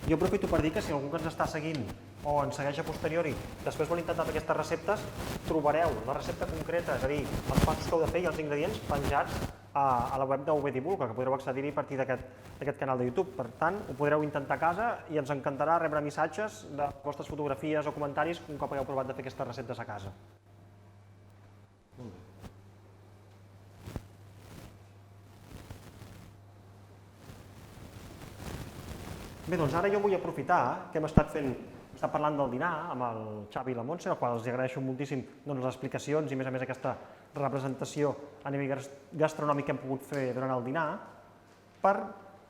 Jo aprofito per dir que si algú que ens està seguint o ens segueix a posteriori, després vol intentar fer aquestes receptes, trobareu la recepta concreta, és a dir, els passos que heu de fer i els ingredients penjats a la web d'UV Divulga, que podreu accedir-hi a partir d'aquest canal de YouTube. Per tant, ho podreu intentar a casa i ens encantarà rebre missatges de vostres fotografies o comentaris un cop hagueu provat de fer aquestes receptes a casa. Bé, doncs ara jo vull aprofitar que hem estat parlant del dinar amb el Xavi i la Montse, al qual els agraeixo moltíssim les explicacions i, a més aquesta representació a nivell gastronòmic que hem pogut fer durant el dinar, per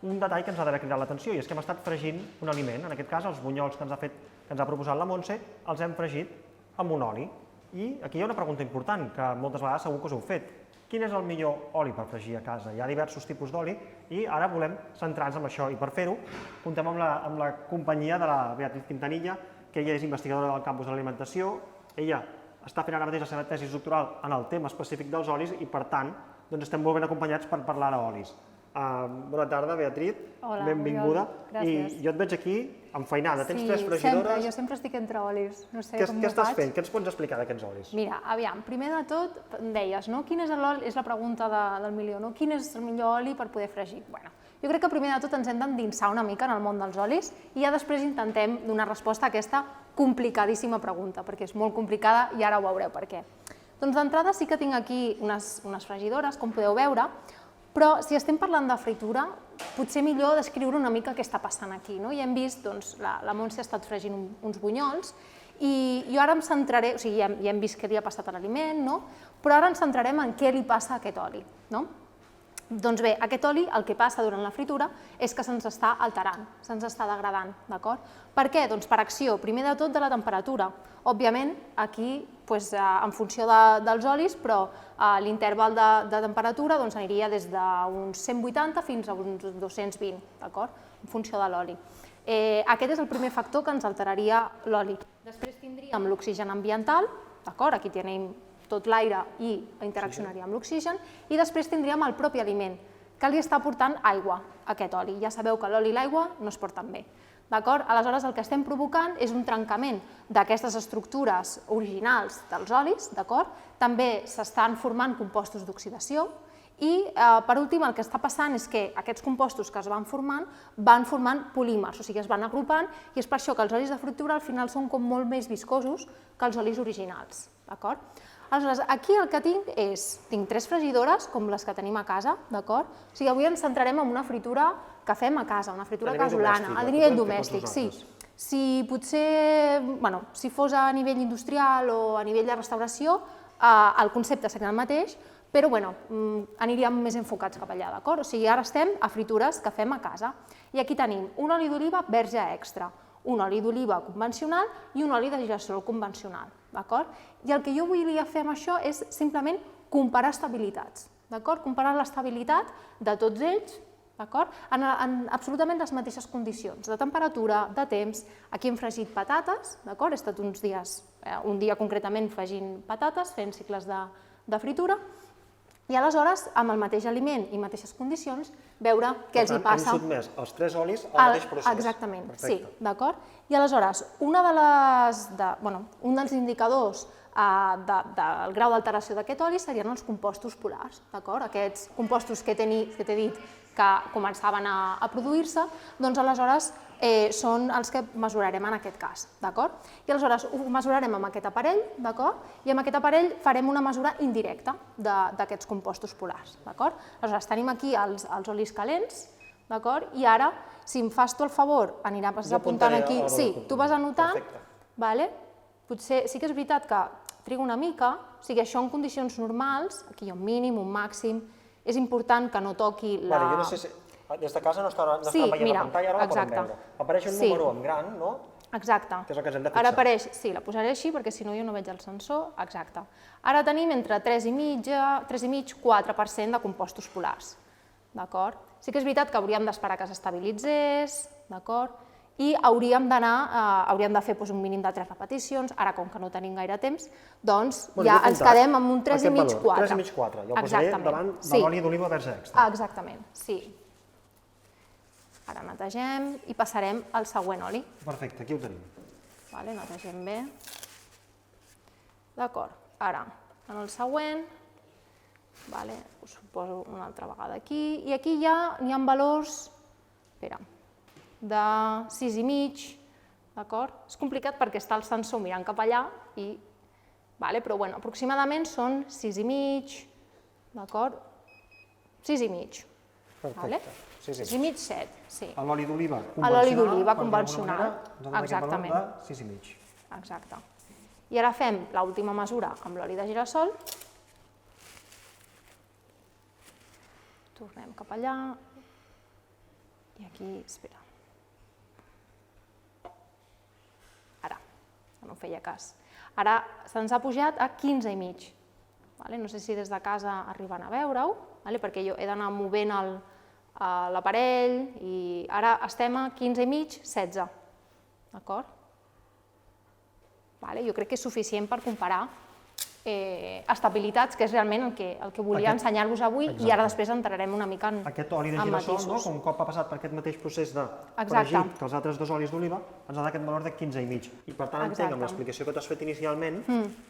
un detall que ens ha d'haver cridat l'atenció, i és que hem estat fregint un aliment. En aquest cas, els bunyols que ens ha proposat la Montse els hem fregit amb un oli. I aquí hi ha una pregunta important, que moltes vegades segur que us heu fet. Quin és el millor oli per fregir a casa? Hi ha diversos tipus d'oli i ara volem centrar-nos en això. I per fer-ho, comptem amb la companyia de la Beatriz Quintanilla, que ella és investigadora del campus de l'alimentació. Ella està fent ara mateix la seva tesi doctoral en el tema específic dels olis i, per tant, estem molt ben acompanyats per parlar d'olis. Bona tarda, Beatriz. Hola, benvinguda. Oriol. Gràcies. I jo et veig aquí enfeinada. Tens 3 sempre, fregidores. jo sempre estic entre olis, no sé Què com ho estàs faig. fent? Què ens pots explicar d'aquests olis? Mira, aviam, primer de tot, em deies, no? Quin és l'oli? És la pregunta del milió, no? Quin és el millor oli per poder fregir? Bueno, jo crec que primer de tot ens hem d'endinsar una mica en el món dels olis i ja després intentem donar resposta a aquesta complicadíssima pregunta, perquè és molt complicada i ara ho veureu per què. Doncs d'entrada sí que tinc aquí unes fregidores, com podeu veure, però si estem parlant de fritura, potser millor descriure una mica què està passant aquí. No? Ja hem vist, doncs, la Montse ha estat fregint uns bunyols i jo ara em centraré, o sigui, ja hem vist què li ha passat a l'aliment, no? Però ara ens centrarem en què li passa a aquest oli. No? Doncs bé, aquest oli el que passa durant la fritura és que se'ns està alterant, se'ns està degradant, d'acord? Per què? Doncs per acció, primer de tot de la temperatura. Òbviament, aquí, en funció dels olis, però l'interval de temperatura aniria des d'uns 180 fins a uns 220, d'acord? En funció de l'oli. Aquest és el primer factor que ens alteraria l'oli. Després tindríem l'oxigen ambiental, d'acord? Aquí tenim tot l'aire i interaccionaria amb l'oxigen, i després tindríem el propi aliment, que li està portant aigua a aquest oli. Ja sabeu que l'oli i l'aigua no es porten bé. D'acord? Aleshores, el que estem provocant és un trencament d'aquestes estructures originals dels olis, d'acord? També s'estan formant compostos d'oxidació i, per últim, el que està passant és que aquests compostos que es van formant polímers, o sigui, es van agrupant, i és per això que els olis de fritura al final són com molt més viscosos que els olis originals, d'acord? Aleshores, aquí el que tinc 3 fregidores, com les que tenim a casa, d'acord? O sigui, avui ens centrarem en una fritura que fem a casa, una fritura casolana, a nivell domèstic, sí. Si potser, si fos a nivell industrial o a nivell de restauració, el concepte seria el mateix, però aniríem més enfocats cap allà, d'acord? O sigui, ara estem a fritures que fem a casa. I aquí tenim un oli d'oliva verge extra, un oli d'oliva convencional i un oli de gira-sol convencional, d'acord? I el que jo volia fer amb això és simplement comparar estabilitats, d'acord? Comparar l'estabilitat de tots ells, d'acord? En absolutament les mateixes condicions, de temperatura, de temps. Aquí hem fregit patates, d'acord? He estat uns dies, un dia concretament fregint patates, fent cicles de fritura, i aleshores, amb el mateix aliment i mateixes condicions, veure què els hi passa. Hem sotmès els 3 olis al mateix procés. Exactament, sí, d'acord? I aleshores, un dels indicadors del grau d'alteració d'aquest oli serien els compostos polars, d'acord? Aquests compostos que t'he dit que començaven a produir-se, doncs aleshores són els que mesurarem en aquest cas, d'acord? I aleshores ho mesurarem amb aquest aparell, d'acord? I amb aquest aparell farem una mesura indirecta d'aquests compostos polars, d'acord? Aleshores tenim aquí els olis calents, d'acord? I ara, si em fas tu el favor, aniràs apuntant aquí, sí, tu vas anotant, potser sí que és veritat que trigo una mica, o sigui, això en condicions normals, aquí hi ha un mínim, un màxim, és important que no toqui la... Jo no sé si... Des de casa no està veient la pantalla, ara la podem veure. Apareix un número en gran, no? Exacte. Que és el que ens hem de fixar. Ara apareix, sí, la posaré així perquè si no jo no veig el sensor, exacte. Ara tenim entre 3,5-4% de compostos polars, d'acord? Sí que és veritat que hauríem d'esperar que s'estabilitzés, d'acord? I hauríem de fer un mínim de 3 repeticions, ara com que no tenim gaire temps, doncs ja ens quedem amb un 3,5-4. 3,5-4, i el posaré davant de l'oli d'oliva verge extra. Exactament, sí. Ara netegem i passarem al següent oli. Perfecte, aquí ho tenim. Netegem bé. D'acord, ara, en el següent, us ho poso una altra vegada aquí, i aquí ja n'hi ha valors, de 6,5, d'acord? És complicat perquè està el sensor mirant cap allà, però aproximadament són 6,5, d'acord? 6,5. Perfecte. 6,5, 7, sí. A l'oli d'oliva convencional. A l'oli d'oliva convencional, exactament. 6,5. Exacte. I ara fem l'última mesura amb l'oli de gira-sol. Tornem cap allà. I aquí, espera. Ara, no feia cas. Ara se'ns ha pujat a 15,5. No sé si des de casa arriben a veure-ho, perquè jo he d'anar movent l'aparell i ara estem a 15,5, 16. D'acord? Jo crec que és suficient per comparar estabilitats, que és realment el que volia ensenyar-vos avui, i ara després entrarem una mica en Aquest oli de girassol, com un cop ha passat per aquest mateix procés de fregir que els altres 2 olis d'oliva, ens ha d'aquest valor de 15,5. I per tant entenc amb l'explicació que t'has fet inicialment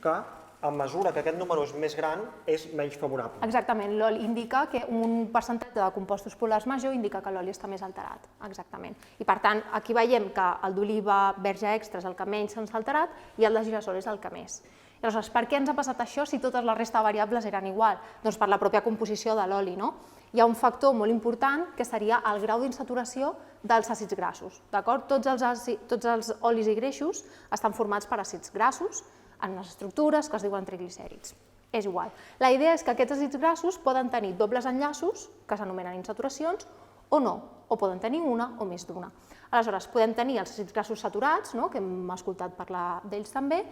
que a mesura que aquest número és més gran, és menys favorable. Exactament, l'oli indica que un percentatge de compostos polars major indica que l'oli està més alterat, exactament. I per tant, aquí veiem que el d'oliva verge extra és el que menys s'ha alterat i el de girassol és el que més. Aleshores, per què ens ha passat això si totes la resta de variables eren igual? Doncs per la pròpia composició de l'oli, no? Hi ha un factor molt important que seria el grau d'insaturació dels àcids grassos, d'acord? Tots els olis i greixos estan formats per àcids grassos, en unes estructures que es diuen triglicèrids. És igual. La idea és que aquests àcids grassos poden tenir dobles enllaços, que s'anomenen insaturacions, o no, o poden tenir una o més d'una. Aleshores, podem tenir els àcids grassos saturats, que hem escoltat parlar d'ells també,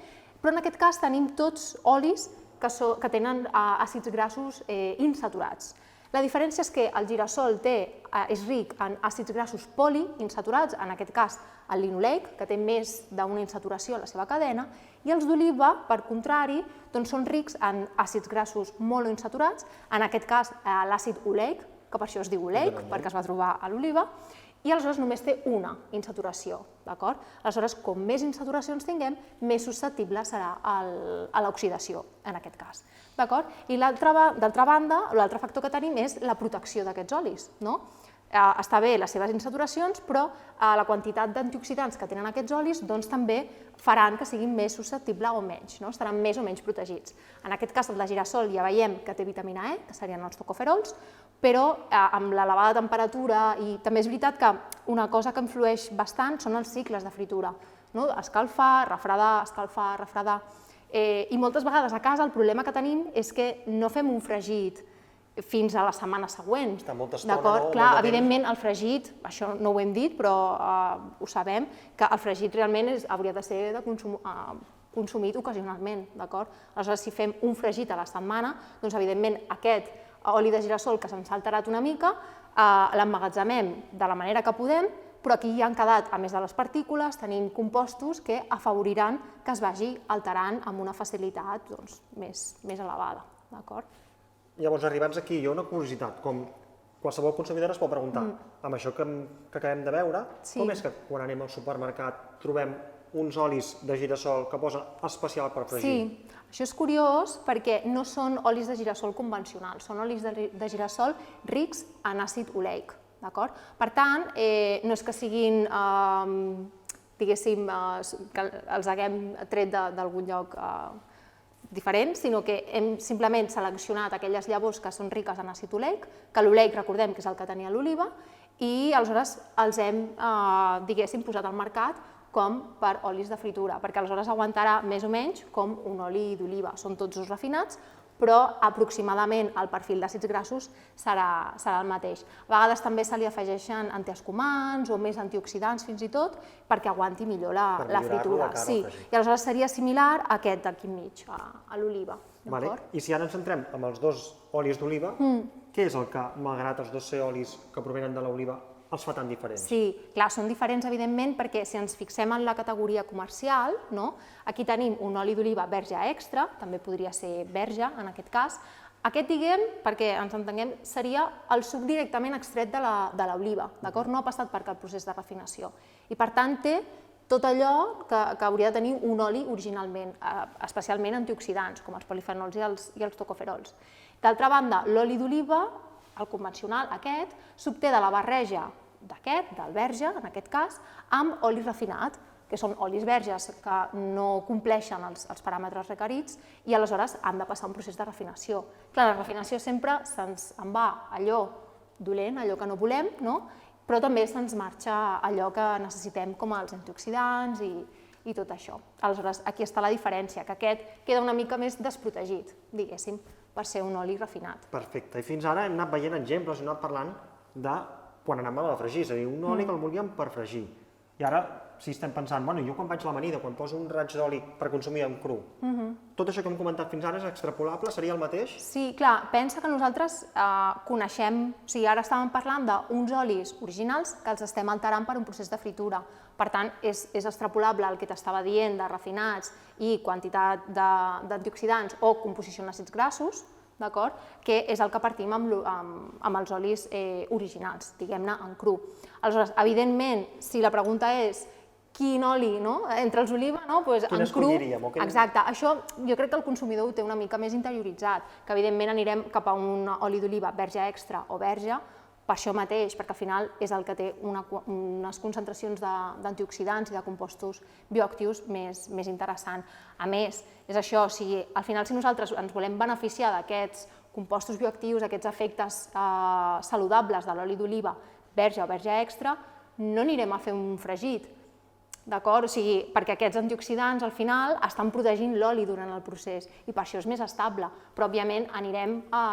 però en aquest cas tenim tots olis que tenen àcids grassos insaturats. La diferència és que el girassol és ric en àcids grassos poliinsaturats, en aquest cas el linoleic, que té més d'una insaturació a la seva cadena, i els d'oliva, per contrari, són rics en àcids grassos monoinsaturats, en aquest cas l'àcid oleic, que per això es diu oleic, perquè es va trobar a l'oliva, i aleshores només té una insaturació, d'acord? Aleshores, com més insaturacions tinguem, més susceptible serà a l'oxidació, en aquest cas, d'acord? I d'altra banda, l'altre factor que tenim és la protecció d'aquests olis, no? Està bé les seves insaturacions, però la quantitat d'antioxidants que tenen aquests olis també faran que siguin més susceptibles o menys, estaran més o menys protegits. En aquest cas, el de girassol ja veiem que té vitamina E, que serien els tocoferols, però amb l'elevada temperatura, i també és veritat que una cosa que influeix bastant són els cicles de fritura, escalfar, refredar, escalfar, refredar, i moltes vegades a casa el problema que tenim és que no fem un fregit fins a la setmana següent. Està molta estona, no? Clar, evidentment el fregit, això no ho hem dit, però ho sabem, que el fregit realment hauria de ser consumit ocasionalment, d'acord? Aleshores, si fem un fregit a la setmana, doncs evidentment aquest oli de girassol que se'ns ha alterat una mica, l'emmagatzemem de la manera que podem, però aquí ja han quedat, a més de les partícules, tenim compostos que afavoriran que es vagi alterant amb una facilitat més elevada, d'acord? Llavors, arribats aquí, hi ha una curiositat, com qualsevol consumidor es pot preguntar, amb això que acabem de veure, com és que quan anem al supermercat trobem uns olis de girassol que posen especial per fregir? Sí, això és curiós perquè no són olis de girassol convencionals, són olis de girassol rics en àcid oleic, d'acord? Per tant, no és que siguin, diguéssim, que els haguem tret d'algun lloc diferents, sinó que hem simplement seleccionat aquelles llavors que són riques en àcid oleic, que l'oleic recordem que és el que tenia l'oliva, i aleshores els hem, diguéssim, posat al mercat com per olis de fritura, perquè aleshores aguantarà més o menys com un oli d'oliva. Són tots dos refinats, però aproximadament el perfil d'àcids grassos serà el mateix. A vegades també se li afegeixen antiescumants o més antioxidants fins i tot perquè aguanti millor la fritura. Sí, i aleshores seria similar a aquest d'aquí enmig, a l'oliva. I si ara ens centrem en els dos olis d'oliva, què és el que, malgrat els dos ser olis que provenen de l'oliva, els fa tan diferents? Sí, clar, són diferents evidentment perquè si ens fixem en la categoria comercial, aquí tenim un oli d'oliva verge extra, també podria ser verge en aquest cas. Aquest, diguem, perquè ens entenguem, seria el suc directament extret de l'oliva, d'acord? No ha passat per cap procés de refinació. I per tant té tot allò que hauria de tenir un oli originalment, especialment antioxidants, com els polifenols i els tocoferols. D'altra banda, l'oli d'oliva, el convencional, aquest, s'obté de la barreja d'aquest, del verge, en aquest cas, amb oli refinat, que són olis verges que no compleixen els paràmetres requerits i aleshores han de passar un procés de refinació. Clar, la refinació sempre se'ns en va allò dolent, allò que no volem, però també se'ns marxa allò que necessitem com els antioxidants i tot això. Aleshores, aquí està la diferència, que aquest queda una mica més desprotegit, diguéssim, per ser un oli refinat. Perfecte. I fins ara hem anat veient exemples, hem anat parlant de quan anàvem a fregir, és a dir, un oli que el volíem per fregir. I ara si estem pensant, bueno, jo quan vaig a l'amanida, quan poso un raig d'oli per consumir en cru, tot això que hem comentat fins ara és extrapolable, seria el mateix? Sí, clar, pensa que nosaltres coneixem, o sigui, ara estàvem parlant d'uns olis originals que els estem alterant per un procés de fritura. Per tant, és extrapolable el que t'estava dient de refinats i quantitat d'antioxidants o composició en àcids grassos, d'acord? Que és el que partim amb els olis originals, diguem-ne, en cru. Aleshores, evidentment, si la pregunta és quin oli, no? Entre els oliva, no? Pues Quin en cru. escolliríem? Exacte, això jo crec que el consumidor ho té una mica més interioritzat, que evidentment anirem cap a un oli d'oliva verge extra o verge, per això mateix, perquè al final és el que té unes concentracions d'antioxidants i de compostos bioactius més interessant. A més, és això, o sigui, al final si nosaltres ens volem beneficiar d'aquests compostos bioactius, aquests efectes saludables de l'oli d'oliva verge o verge extra, no anirem a fer un fregit, d'acord? O sigui, perquè aquests antioxidants al final estan protegint l'oli durant el procés i per això és més estable, però òbviament anirem a,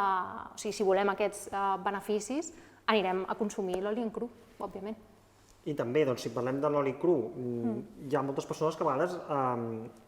o sigui, si volem aquests beneficis, anirem a consumir l'oli en cru, òbviament. I també, doncs, si parlem de l'oli cru, hi ha moltes persones que a vegades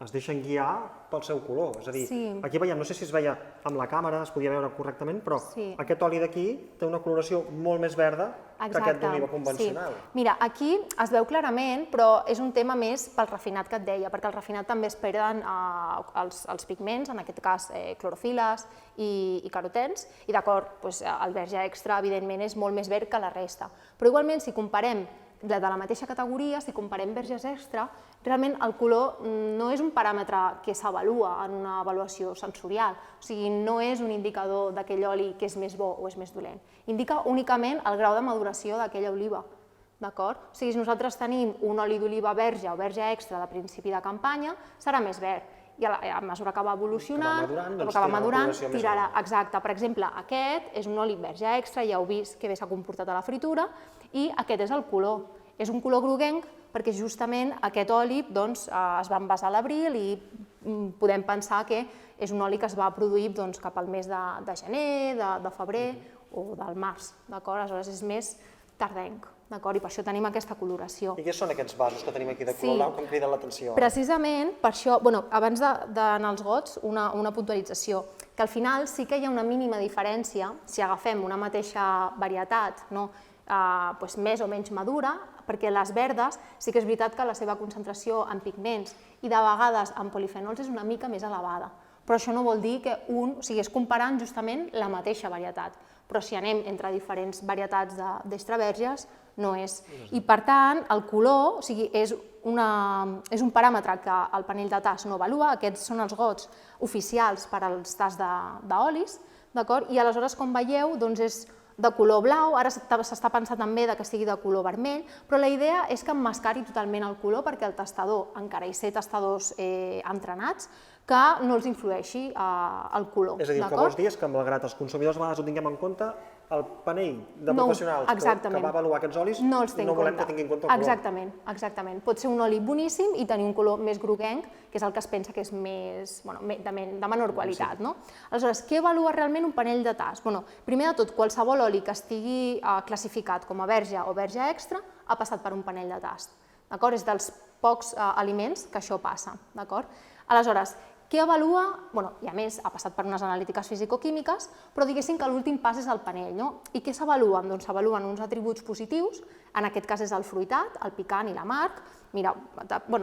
es deixen guiar pel seu color. És a dir, aquí veiem, no sé si es veia amb la càmera, es podia veure correctament, però aquest oli d'aquí té una coloració molt més verda que aquest d'oliva convencional. Mira, aquí es veu clarament, però és un tema més pel refinat que et deia, perquè al refinat també es perden els pigments, en aquest cas clorofiles i carotens, i d'acord, el verge extra, evidentment, és molt més verd que la resta. Però igualment, si comparem de la mateixa categoria, si comparem verges extra, realment el color no és un paràmetre que s'avalua en una avaluació sensorial, o sigui, no és un indicador d'aquell oli que és més bo o és més dolent. Indica únicament el grau de maduració d'aquella oliva, d'acord? O sigui, si nosaltres tenim un oli d'oliva verge o verge extra de principi de campanya, serà més verd. I a mesura que va evolucionant, que va madurant, tirarà. Exacte, per exemple, aquest és un oli verge extra, ja heu vist que bé s'ha comportat a la fritura, i aquest és el color. És un color groguenc perquè justament aquest oli es va envasar a l'abril i podem pensar que és un oli que es va produir cap al mes de gener, de febrer o del març, d'acord? Aleshores és més tardenc, d'acord? I per això tenim aquesta coloració. I què són aquests vasos que tenim aquí de color blau que em criden l'atenció? Precisament per això, abans d'anar als gots, una puntualització, que al final sí que hi ha una mínima diferència si agafem una mateixa varietat, més o menys madura, perquè les verdes sí que és veritat que la seva concentració en pigments i de vegades en polifenols és una mica més elevada, però això no vol dir que o sigui, és comparant justament la mateixa varietat, però si anem entre diferents varietats d'extraverges no és. I per tant, el color, o sigui, és un paràmetre que el panell de tast no avalua, aquests són els gots oficials per als tasts d'olis, d'acord? I aleshores, com veieu, doncs és de color blau, ara s'està pensant també que sigui de color vermell, però la idea és que emmascari totalment el color perquè el tastador, encara hi sé tastadors entrenats, que no els influeixi el color. És a dir, el que vols dir és que malgrat els consumidors a vegades ho tinguem en compte, el panell de professionals que va avaluar aquests olis no volem que tingui en compte el color. Exactament. Pot ser un oli boníssim i tenir un color més groguenc, que és el que es pensa que és més de menor qualitat. Aleshores, què avalua realment un panell de tast? Primer de tot, qualsevol oli que estigui classificat com a verge o verge extra ha passat per un panell de tast. És dels pocs aliments que això passa. Aleshores, què avalua? I a més ha passat per unes analítiques fisicoquímiques, però diguéssim que l'últim pas és el panell. I què s'avaluen? Doncs s'avaluen uns atributs positius, en aquest cas és el fruitat, el picant i l'amarg. Mira,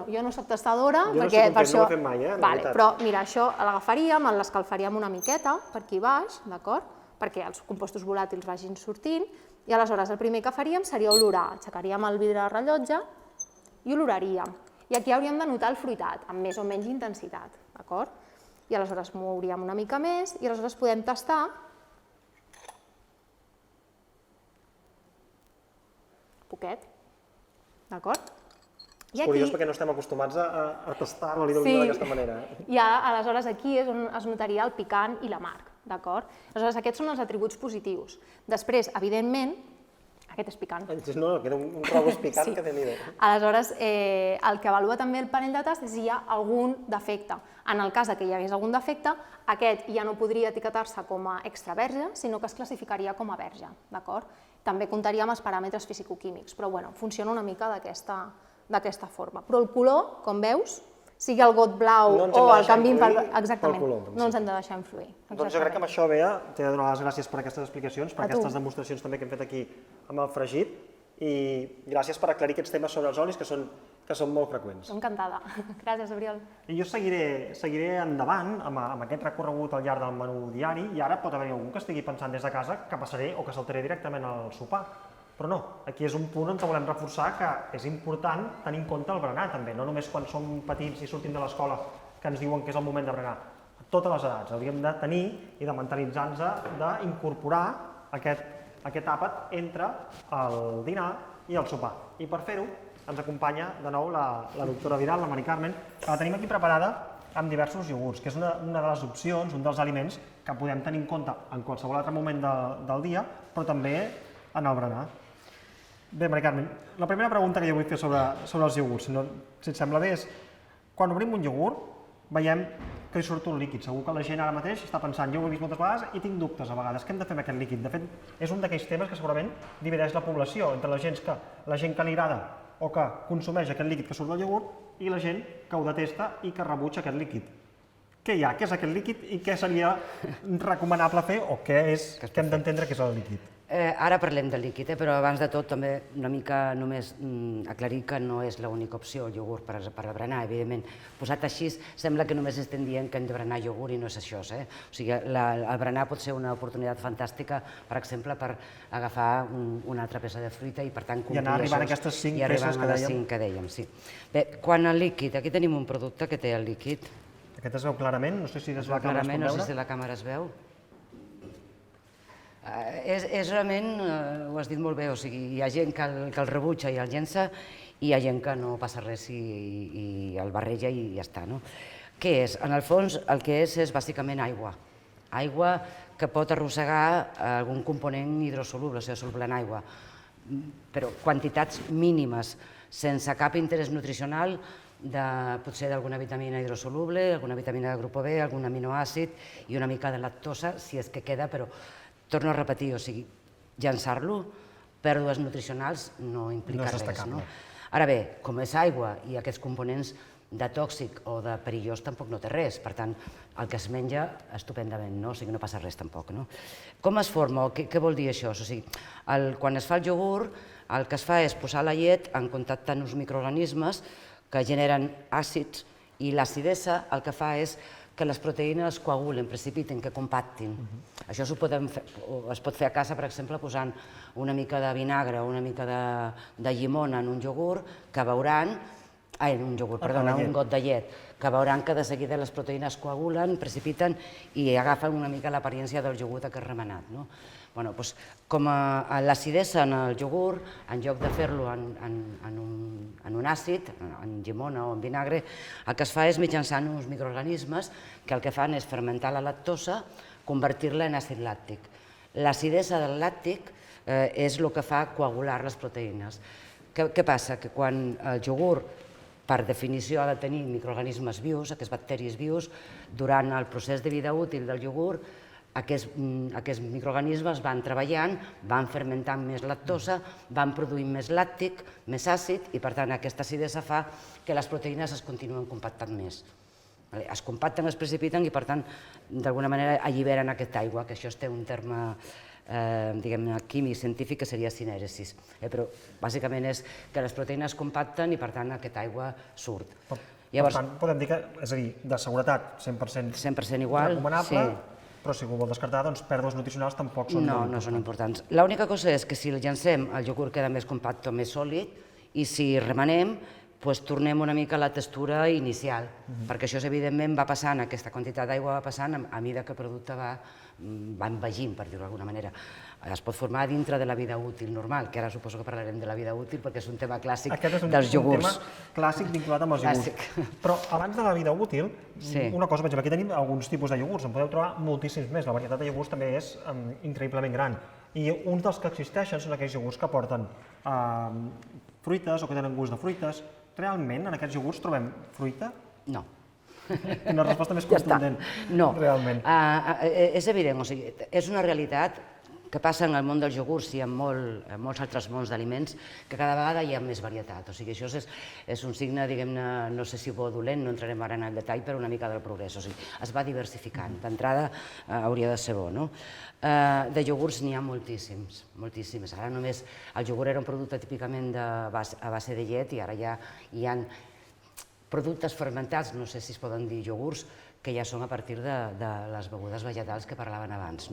jo no soc tastadora, perquè per això... Jo no ho he fet mai, però mira, això l'agafaríem, l'escalfaríem una miqueta per aquí baix, d'acord? Perquè els compostos volàtils vagin sortint, i aleshores el primer que faríem seria olorar. Aixecaríem el vidre de rellotge i oloraríem. I aquí hauríem de notar el fruitat, amb més o menys intensitat, d'acord? I aleshores mouríem una mica més i aleshores podem tastar poquet, d'acord? És curiós perquè no estem acostumats a tastar l'oli d'oliva d'aquesta manera. I aleshores aquí és on es notaria el picant i l'amarg, d'acord? Aleshores aquests són els atributs positius. Després, evidentment, aquest és picant. No, queda un regust picant que déu-n'hi-do. Aleshores, el que avalua també el panell de tast és si hi ha algun defecte. En el cas que hi hagués algun defecte, aquest ja no podria etiquetar-se com a extraverge, sinó que es classificaria com a verge, d'acord? També comptaria amb els paràmetres fisicoquímics, però funciona una mica d'aquesta d'aquesta forma. Però el color, com veus, sigui el got blau No ens hem o de el deixar canvi influir exactament, pel color, no ens hem de deixar influir. Doncs jo crec que amb això, Bea, t'he de donar les gràcies per aquestes explicacions, per A tu. aquestes demostracions també que hem fet aquí amb el fregit, i gràcies per aclarir aquests temes sobre els olis que són molt freqüents. Encantada. Gràcies, Oriol. I jo seguiré endavant amb aquest recorregut al llarg del menú diari, i ara pot haver-hi algú que estigui pensant des de casa que passaré o que saltaré directament al sopar. Però no, aquí és un punt on volem reforçar que és important tenir en compte el berenar també, no només quan som petits i sortim de l'escola que ens diuen que és el moment de berenar. A totes les edats hauríem de tenir i de mentalitzar-nos d'incorporar aquest àpat entre el dinar i el sopar. I per fer-ho ens acompanya de nou la doctora Vidal, la Mari Carmen, que la tenim aquí preparada amb diversos iogurts, que és una de les opcions, un dels aliments que podem tenir en compte en qualsevol altre moment del dia, però també en el berenar. Bé, Mari Carmen, la primera pregunta que jo vull fer sobre els iogurts, si et sembla bé, és quan obrim un iogurt veiem que hi surt un líquid. Segur que la gent ara mateix està pensant, jo ho he vist moltes vegades i tinc dubtes a vegades, què hem de fer amb aquest líquid? De fet, és un d'aquells temes que segurament divideix la població entre la gent que li agrada o que consumeix aquest líquid que surt del iogurt i la gent que ho detesta i que rebutja aquest líquid. Què hi ha? Què és aquest líquid i què seria recomanable fer o què hem d'entendre que és el líquid? Ara parlem del líquid, però abans de tot també una mica només aclarir que no és l'única opció el iogurt per berenar, evidentment. Posat així sembla que només estem dient que hem de berenar iogurt i no és això. O sigui, el berenar pot ser una oportunitat fantàstica, per exemple, per agafar una altra peça de fruita i per tant complir anar arribant a aquestes 5 peces que dèiem. Bé, quan el líquid, aquí tenim un producte que té el líquid. Aquest es veu clarament, no sé si des de la càmera es pot veure. No sé si la càmera es veu. És realment, ho has dit molt bé, o sigui, hi ha gent que el rebutja i el llença i hi ha gent que no passa res i el barreja i ja està. Què és? En el fons el que és bàsicament aigua. Aigua que pot arrossegar algun component hidrosoluble, o sigui, soluble en aigua, però quantitats mínimes, sense cap interès nutricional, potser d'alguna vitamina hidrosoluble, alguna vitamina de grup B, algun aminoàcid i una mica de lactosa, si és que queda, però torno a repetir, o sigui, llançar-lo, pèrdues nutricionals no implica res. Ara bé, com és aigua i aquests components de tòxic o de perillós tampoc no té res, per tant, el que es menja estupendament, o sigui, no passa res tampoc. Com es forma? Què vol dir això? O sigui, quan es fa el iogurt, el que es fa és posar la llet en contacte amb uns microorganismes que generen àcids i l'acidesa el que fa és que les proteïnes es coagulen, precipiten, que compactin. Això es pot fer a casa, per exemple, posant una mica de vinagre o una mica de llimona en un iogurt, que veuran, en un got de llet, que veuran que de seguida les proteïnes coagulen, precipiten i agafen una mica l'apariència del iogurt aquest remenat. Com l'acidesa en el iogurt, en lloc de fer-lo en un àcid, en llimona o en vinagre, el que es fa és mitjançant uns microorganismes que el que fan és fermentar la lactosa, convertir-la en àcid làctic. L'acidesa del làctic és el que fa coagular les proteïnes. Què passa? Que quan el iogurt, per definició, ha de tenir microorganismes vius, aquests bacteris vius, durant el procés de vida útil del iogurt, aquests microorganismes van treballant, van fermentant més lactosa, van produint més làctic, més àcid, i per tant aquesta acidesa fa que les proteïnes es continuen compactant més. Es compacten, es precipiten i per tant d'alguna manera alliberen aquesta aigua, que això té un terme químic, científic, que seria sinèresis. Però bàsicament és que les proteïnes compacten i per tant aquesta aigua surt. Per tant, podem dir que, és a dir, de seguretat 100% igual, recomanable, però si ho vol descartar, doncs pèrdues nutricionals tampoc són importants. No són importants. L'única cosa és que si el llancem, el iogurt queda més compacte, més sòlid, i si remenem, tornem una mica a la textura inicial, perquè això evidentment va passant, aquesta quantitat d'aigua va passant a mesura que el producte va envellint, per dir-ho d'alguna manera. Es pot formar dintre de la vida útil normal, que ara suposo que parlarem de la vida útil perquè és un tema clàssic dels iogurts. Aquest és un tema clàssic vinculat amb els iogurts. Però abans de la vida útil, una cosa, aquí tenim alguns tipus de iogurts, en podeu trobar moltíssims més, la varietat de iogurts també és increïblement gran. I uns dels que existeixen són aquells iogurts que porten fruites o que tenen gust de fruites. Realment en aquests iogurts trobem fruita? No. Una resposta més contundent. No. Realment. És evident, o sigui, és una realitat que passa en el món dels iogurts i en molts altres mons d'aliments, que cada vegada hi ha més varietat. O sigui, això és un signe, diguem-ne, no sé si bo o dolent, no entrarem ara en el detall, però una mica del progrés. O sigui, es va diversificant. D'entrada hauria de ser bo, no? De iogurts n'hi ha moltíssims, moltíssims. Ara només el iogurt era un producte típicament a base de llet i ara ja hi ha productes fermentats, no sé si es poden dir iogurts, que ja són a partir de les begudes vegetals que parlaven abans.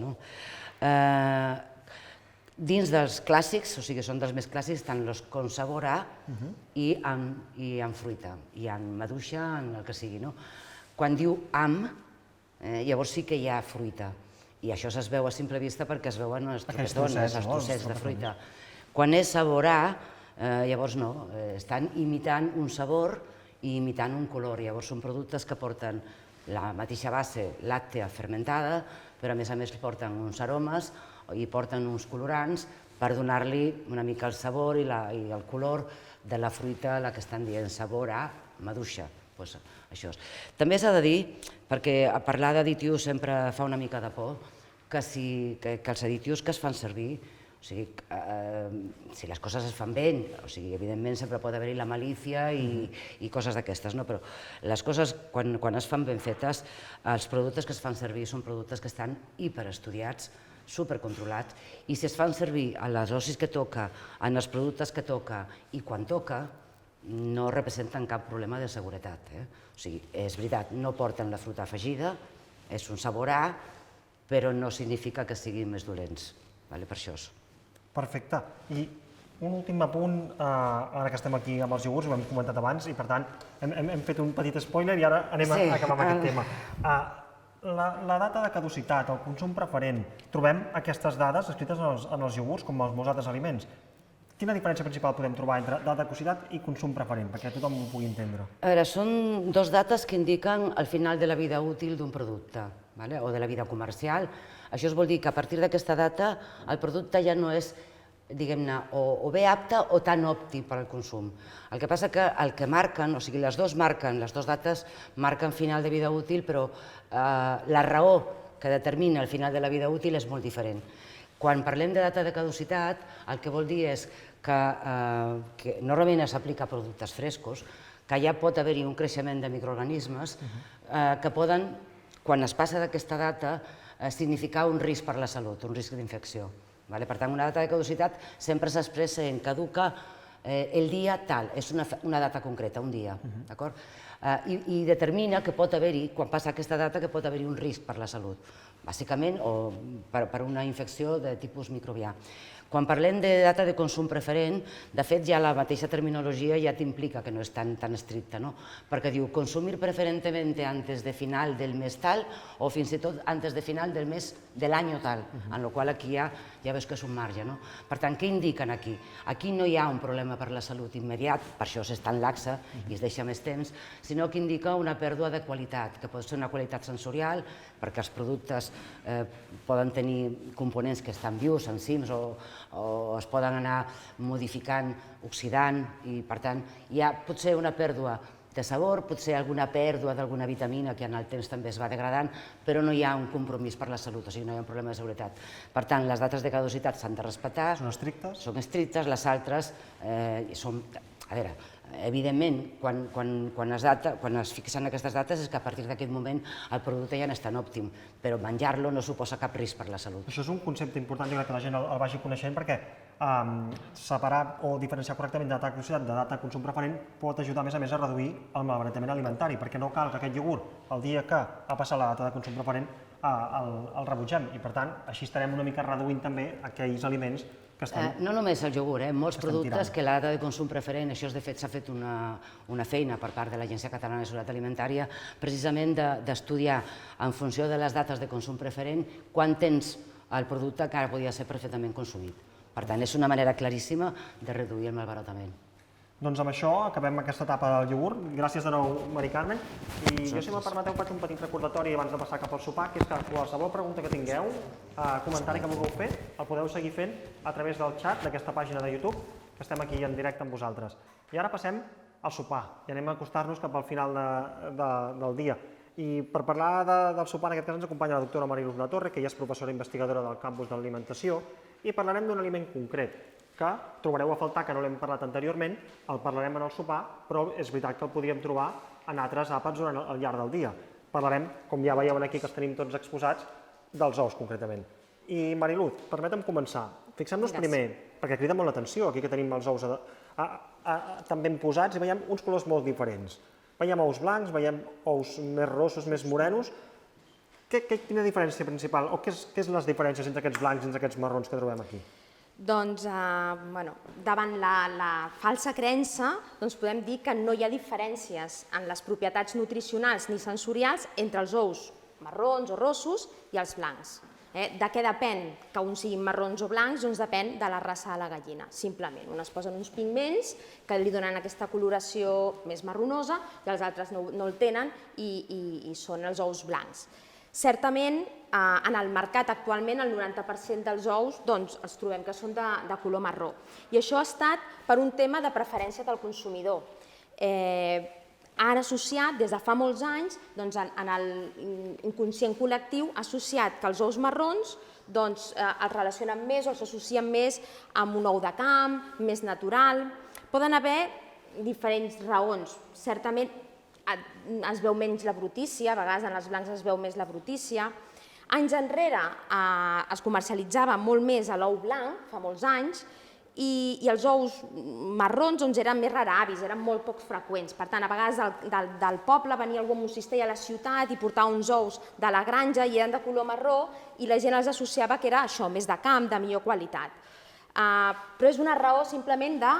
Dins dels clàssics, o sigui, són dels més clàssics, estan els con sabor a i amb fruita, i amb maduixa, en el que sigui. Quan diu amb, llavors sí que hi ha fruita, i això es veu a simple vista perquè es veuen els troquetons, els trossets de fruita. Quan és sabor a, llavors no, estan imitant un sabor i imitant un color, llavors són productes que porten la mateixa base làctea fermentada, però a més porten uns aromes i porten uns colorants per donar-li una mica el sabor i el color de la fruita a la que estan dient sabor a maduixa. També s'ha de dir, perquè parlar d'additius sempre fa una mica de por, que els additius que es fan servir, o sigui, si les coses es fan bé, o sigui, evidentment sempre pot haver-hi la malícia i coses d'aquestes, però les coses, quan es fan ben fetes, els productes que es fan servir són productes que estan hiperestudiats, supercontrolats, i si es fan servir a les dosis que toca, en els productes que toca i quan toca, no representen cap problema de seguretat. O sigui, és veritat, no porten la fruita afegida, és un sabor a, però no significa que siguin més dolents, per això és. Perfecte. I un últim apunt, ara que estem aquí amb els iogurts, ho hem comentat abans, i per tant hem fet un petit spoiler i ara anem a acabar amb aquest tema. La data de caducitat, el consum preferent, trobem aquestes dades escrites en els iogurts com en molts altres aliments. Quina diferència principal podem trobar entre data de caducitat i consum preferent, perquè tothom ho pugui entendre? A veure, són dos dates que indiquen el final de la vida útil d'un producte, o de la vida comercial. Això vol dir que a partir d'aquesta data el producte ja no és, diguem-ne, o bé apte o tan òptim per al consum. El que passa que el que marquen, o sigui, les dues dates marquen final de vida útil, però la raó que determina el final de la vida útil és molt diferent. Quan parlem de data de caducitat, el que vol dir és que normalment s'aplica a productes frescos, que ja pot haver-hi un creixement de microorganismes que poden, quan es passa d'aquesta data, significar un risc per la salut, un risc d'infecció. Per tant, una data de caducitat sempre s'expressa en caduca el dia tal, és una data concreta, un dia, d'acord? I determina que pot haver-hi, quan passa aquesta data, que pot haver-hi un risc per la salut, bàsicament, o per una infecció de tipus microbià. Quan parlem de data de consum preferent, de fet ja la mateixa terminologia ja t'implica que no és tan estricta, perquè diu consumir preferentemente antes de final del mes tal o fins i tot antes de final del mes de l'any tal, en la qual aquí ja veus que és un marge. Per tant, què indiquen aquí? Aquí no hi ha un problema per la salut immediat, per això és tan laxa i es deixa més temps, sinó que indica una pèrdua de qualitat, que pot ser una qualitat sensorial, perquè els productes poden tenir components que estan vius, enzims, o es poden anar modificant, oxidant, i per tant hi ha potser una pèrdua de sabor, potser alguna pèrdua d'alguna vitamina que en el temps també es va degradant, però no hi ha un compromís per la salut, o sigui, no hi ha un problema de seguretat. Per tant, les dates de caducitat s'han de respectar. Són estrictes? Són estrictes, les altres són... A veure, evidentment, quan es fixen aquestes dates és que a partir d'aquest moment el producte ja no és tan òptim, però menjar-lo no suposa cap risc per la salut. Això és un concepte important, jo crec que la gent el vagi coneixent, perquè separar o diferenciar correctament data de caducitat de data de consum preferent pot ajudar, a més a reduir el malbaratament alimentari, perquè no cal que aquest iogurt, el dia que ha passat la data de consum preferent, el rebutgem, i per tant així estarem una mica reduint també aquells aliments que estan... No només el iogurt, molts productes que la data de consum preferent, això de fet s'ha fet una feina per part de l'Agència Catalana de Seguretat Alimentària, precisament d'estudiar en funció de les dates de consum preferent quant temps el producte que ara podia ser perfectament consumit. Per tant, és una manera claríssima de reduir el malbaratament. Doncs amb això acabem aquesta etapa del iogurt. Gràcies de nou, Mari Carmen. I jo, si me permeteu, faig un petit recordatori abans de passar cap al sopar, que és que qualsevol pregunta que tingueu, comentari que vulgueu fer, el podeu seguir fent a través del xat d'aquesta pàgina de YouTube, que estem aquí en directe amb vosaltres. I ara passem al sopar i anem a acostar-nos cap al final del dia. I per parlar del sopar, en aquest cas ens acompanya la doctora Mariluz Latorre, que ja és professora investigadora del campus de l'alimentació, i parlarem d'un aliment concret que trobareu a faltar, que no l'hem parlat anteriorment, el parlarem en el sopar, però és veritat que el podríem trobar en altres àpats durant el llarg del dia. Parlarem, com ja veieu aquí que els tenim tots exposats, dels ous concretament. I Mariluz, permetem començar. Fixem-nos primer, perquè crida molt l'atenció, aquí que tenim els ous tan ben posats i veiem uns colors molt diferents. Veiem ous blancs, veiem ous més rossos, més morenos. Quina diferència principal, o què són les diferències entre aquests blancs i entre aquests marrons que trobem aquí? Doncs, davant la falsa creença, podem dir que no hi ha diferències en les propietats nutricionals ni sensorials entre els ous marrons o rossos i els blancs. De què depèn que uns siguin marrons o blancs? Doncs depèn de la raça de la gallina, simplement. Unes posen uns pigments que li donen aquesta coloració més marronosa i els altres no el tenen i són els ous blancs. Certament, en el mercat actualment el 90% dels ous els trobem que són de color marró. I això ha estat per un tema de preferència del consumidor. Han associat, des de fa molts anys, en l'inconscient col·lectiu, ha associat que els ous marrons els relacionen més o s'associen més amb un ou de camp, més natural. Poden haver diferents raons. Certament es veu menys la brutícia, a vegades en els blancs es veu més la brutícia. Anys enrere es comercialitzava molt més l'ou blanc, fa molts anys, i els ous marrons eren més raravis, eren molt poc freqüents. Per tant, a vegades del poble venia algun cistell a la ciutat i portava uns ous de la granja i eren de color marró i la gent els associava que era això, més de camp, de millor qualitat. Però és una raó simplement de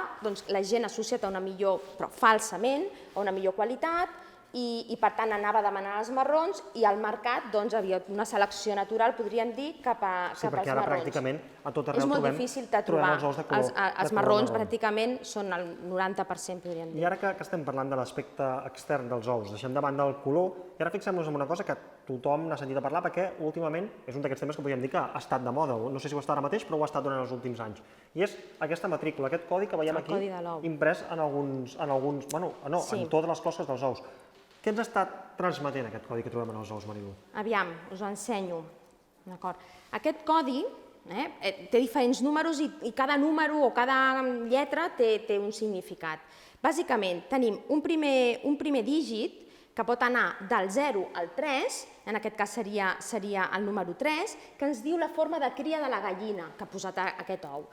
la gent associat a una millor, però falsament, a una millor qualitat, i per tant anava a demanar els marrons i al mercat havia una selecció natural, podríem dir, cap als marrons. Sí, perquè ara pràcticament a tot arreu és molt difícil de trobar. Els marrons pràcticament són el 90%, podríem dir. I ara que estem parlant de l'aspecte extern dels ous, deixem de banda el color, i ara fixem-nos en una cosa que tothom n'ha sentit a parlar perquè últimament és un d'aquests temes que podríem dir que ha estat de moda, no sé si ho està ara mateix, però ho ha estat durant els últims anys. I és aquesta matrícula, aquest codi que veiem aquí imprès en totes les closques dels ous. Què ens està transmetent aquest codi que trobem en els ous, Mariluz? Aviam, us ho ensenyo. Aquest codi té diferents números i cada número o cada lletra té un significat. Bàsicament, tenim un primer dígit que pot anar del 0 al 3, en aquest cas seria el número 3, que ens diu la forma de cria de la gallina que ha posat aquest ou.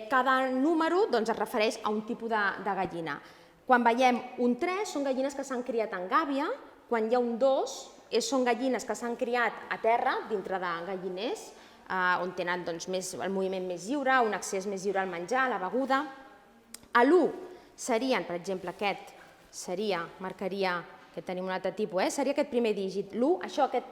Cada número es refereix a un tipus de gallina. Quan veiem un 3 són gallines que s'han criat en gàbia, quan hi ha un 2 són gallines que s'han criat a terra, dintre de galliners, on tenen el moviment més lliure, un accés més lliure al menjar, a la beguda. A l'1 serien, per exemple, marcaria, que tenim un altre tipus, seria aquest primer dígit, l'1,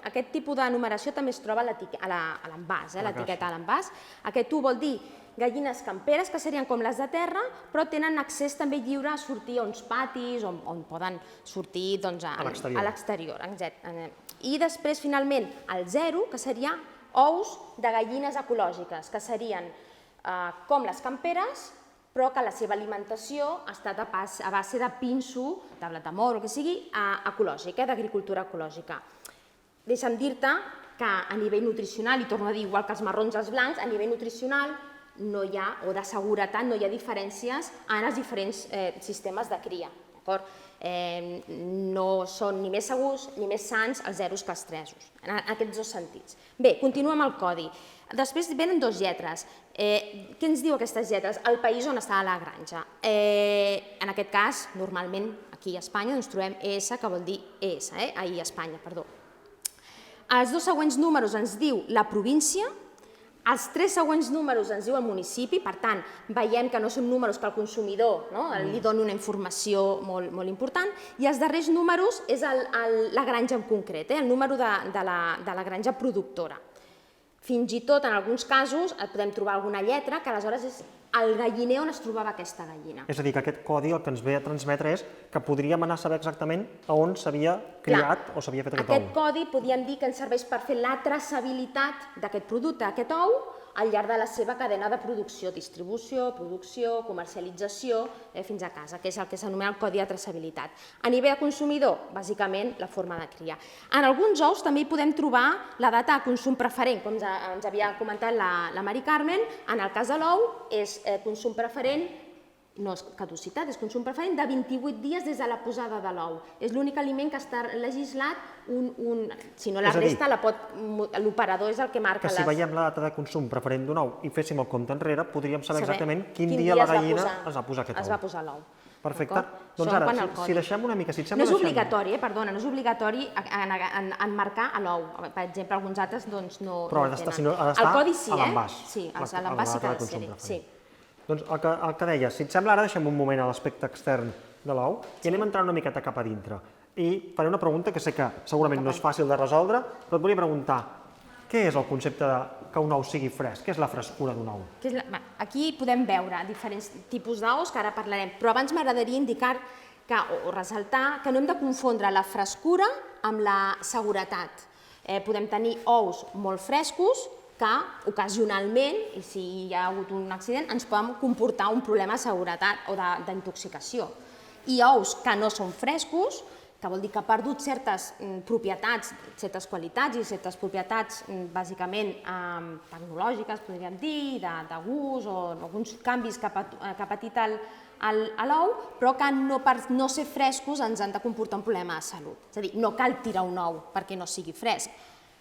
aquest tipus de numeració també es troba a l'envàs, l'etiqueta a l'envàs. Aquest 1 vol dir gallines camperes, que serien com les de terra, però tenen accés també lliure a sortir a uns patis, on poden sortir a l'exterior. I després, finalment, el 0, que seria ous de gallines ecològiques, que serien com les camperes, però que la seva alimentació ha estat a base de pinso, de blat de moro, el que sigui, ecològic, d'agricultura ecològica. Deixa'm dir-te que a nivell nutricional, i torno a dir, igual que els marrons i els blancs, a nivell nutricional no hi ha, o de seguretat, no hi ha diferències en els diferents sistemes de cria. No són ni més segurs ni més sants els 0s que els 3s, en aquests dos sentits. Bé, continuem el codi. Després venen dues lletres. Què ens diu aquestes lletres? El país on està la granja. En aquest cas, normalment, aquí a Espanya, trobem ES, que vol dir ES, ahir a Espanya, perdó. Els dos següents números ens diu la província. Els tres següents números ens diu el municipi, per tant, veiem que no són números que el consumidor li doni una informació molt important, i els darrers números és la granja en concret, el número de la granja productora. Fins i tot, en alguns casos, podem trobar alguna lletra que aleshores és el galliner on es trobava aquesta gallina. És a dir, que aquest codi el que ens ve a transmetre és que podríem anar a saber exactament on s'havia criat o s'havia fet aquest ou. Aquest codi podríem dir que ens serveix per fer la traçabilitat d'aquest producte, d'aquest ou, al llarg de la seva cadena de producció, distribució, producció, comercialització, fins a casa, que és el que s'anomena el codi de traçabilitat. A nivell de consumidor, bàsicament, la forma de criar. En alguns ous també hi podem trobar la data de consum preferent, com ens havia comentat la Mari Carmen. En el cas de l'ou és consum preferent, no és caducitat, és consum preferent de 28 dies des de la posada de l'ou. És l'únic aliment que està legislat, si no la resta, l'operador és el que marca les... Que si veiem la data de consum preferent d'un ou i féssim el compte enrere, podríem saber exactament quin dia la gallina es va posar aquest ou. Es va posar l'ou. Perfecte. Doncs ara, si deixem una mica... No és obligatori, perdona, no és obligatori enmarcar a l'ou. Per exemple, alguns altres no tenen. Però ha d'estar a l'envàs. Sí, a l'envàs sí que ha de ser-hi, sí. Doncs el que deia, si et sembla, ara deixem un moment a l'aspecte extern de l'ou i anem a entrar una miqueta cap a dintre. I faré una pregunta que sé que segurament no és fàcil de resoldre, però et volia preguntar, què és el concepte de que un ou sigui fresc? Què és la frescura d'un ou? Aquí podem veure diferents tipus d'ous, que ara parlarem, però abans m'agradaria indicar o ressaltar que no hem de confondre la frescura amb la seguretat. Podem tenir ous molt frescos que ocasionalment, i si hi ha hagut un accident, ens poden comportar un problema de seguretat o d'intoxicació. I ous que no són frescos, que vol dir que ha perdut certes propietats, certes qualitats i certes propietats bàsicament tecnològiques, podríem dir, de gust o alguns canvis que ha patit l'ou, però que per no ser frescos ens han de comportar un problema de salut. És a dir, no cal tirar un ou perquè no sigui fresc,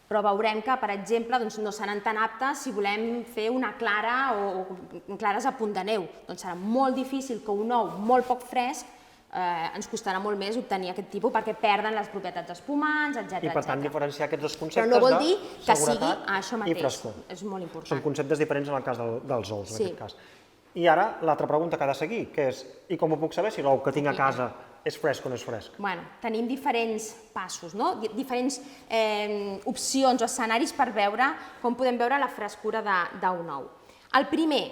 però veurem que, per exemple, no seran tan aptes si volem fer una clara o clares a punt de neu. Doncs serà molt difícil que un ou molt poc fresc ens costarà molt més obtenir aquest tipus perquè perden les propietats espumants, etc. I per tant diferenciar aquests dos conceptes de seguretat i frescor. És molt important. Són conceptes diferents en el cas dels ous, en aquest cas. I ara l'altra pregunta que ha de seguir, que és, i com ho puc saber si l'ou que tinc a casa és fresc o no és fresc? Tenim diferents passos, diferents opcions o escenaris per veure com podem veure la frescura d'un ou. El primer,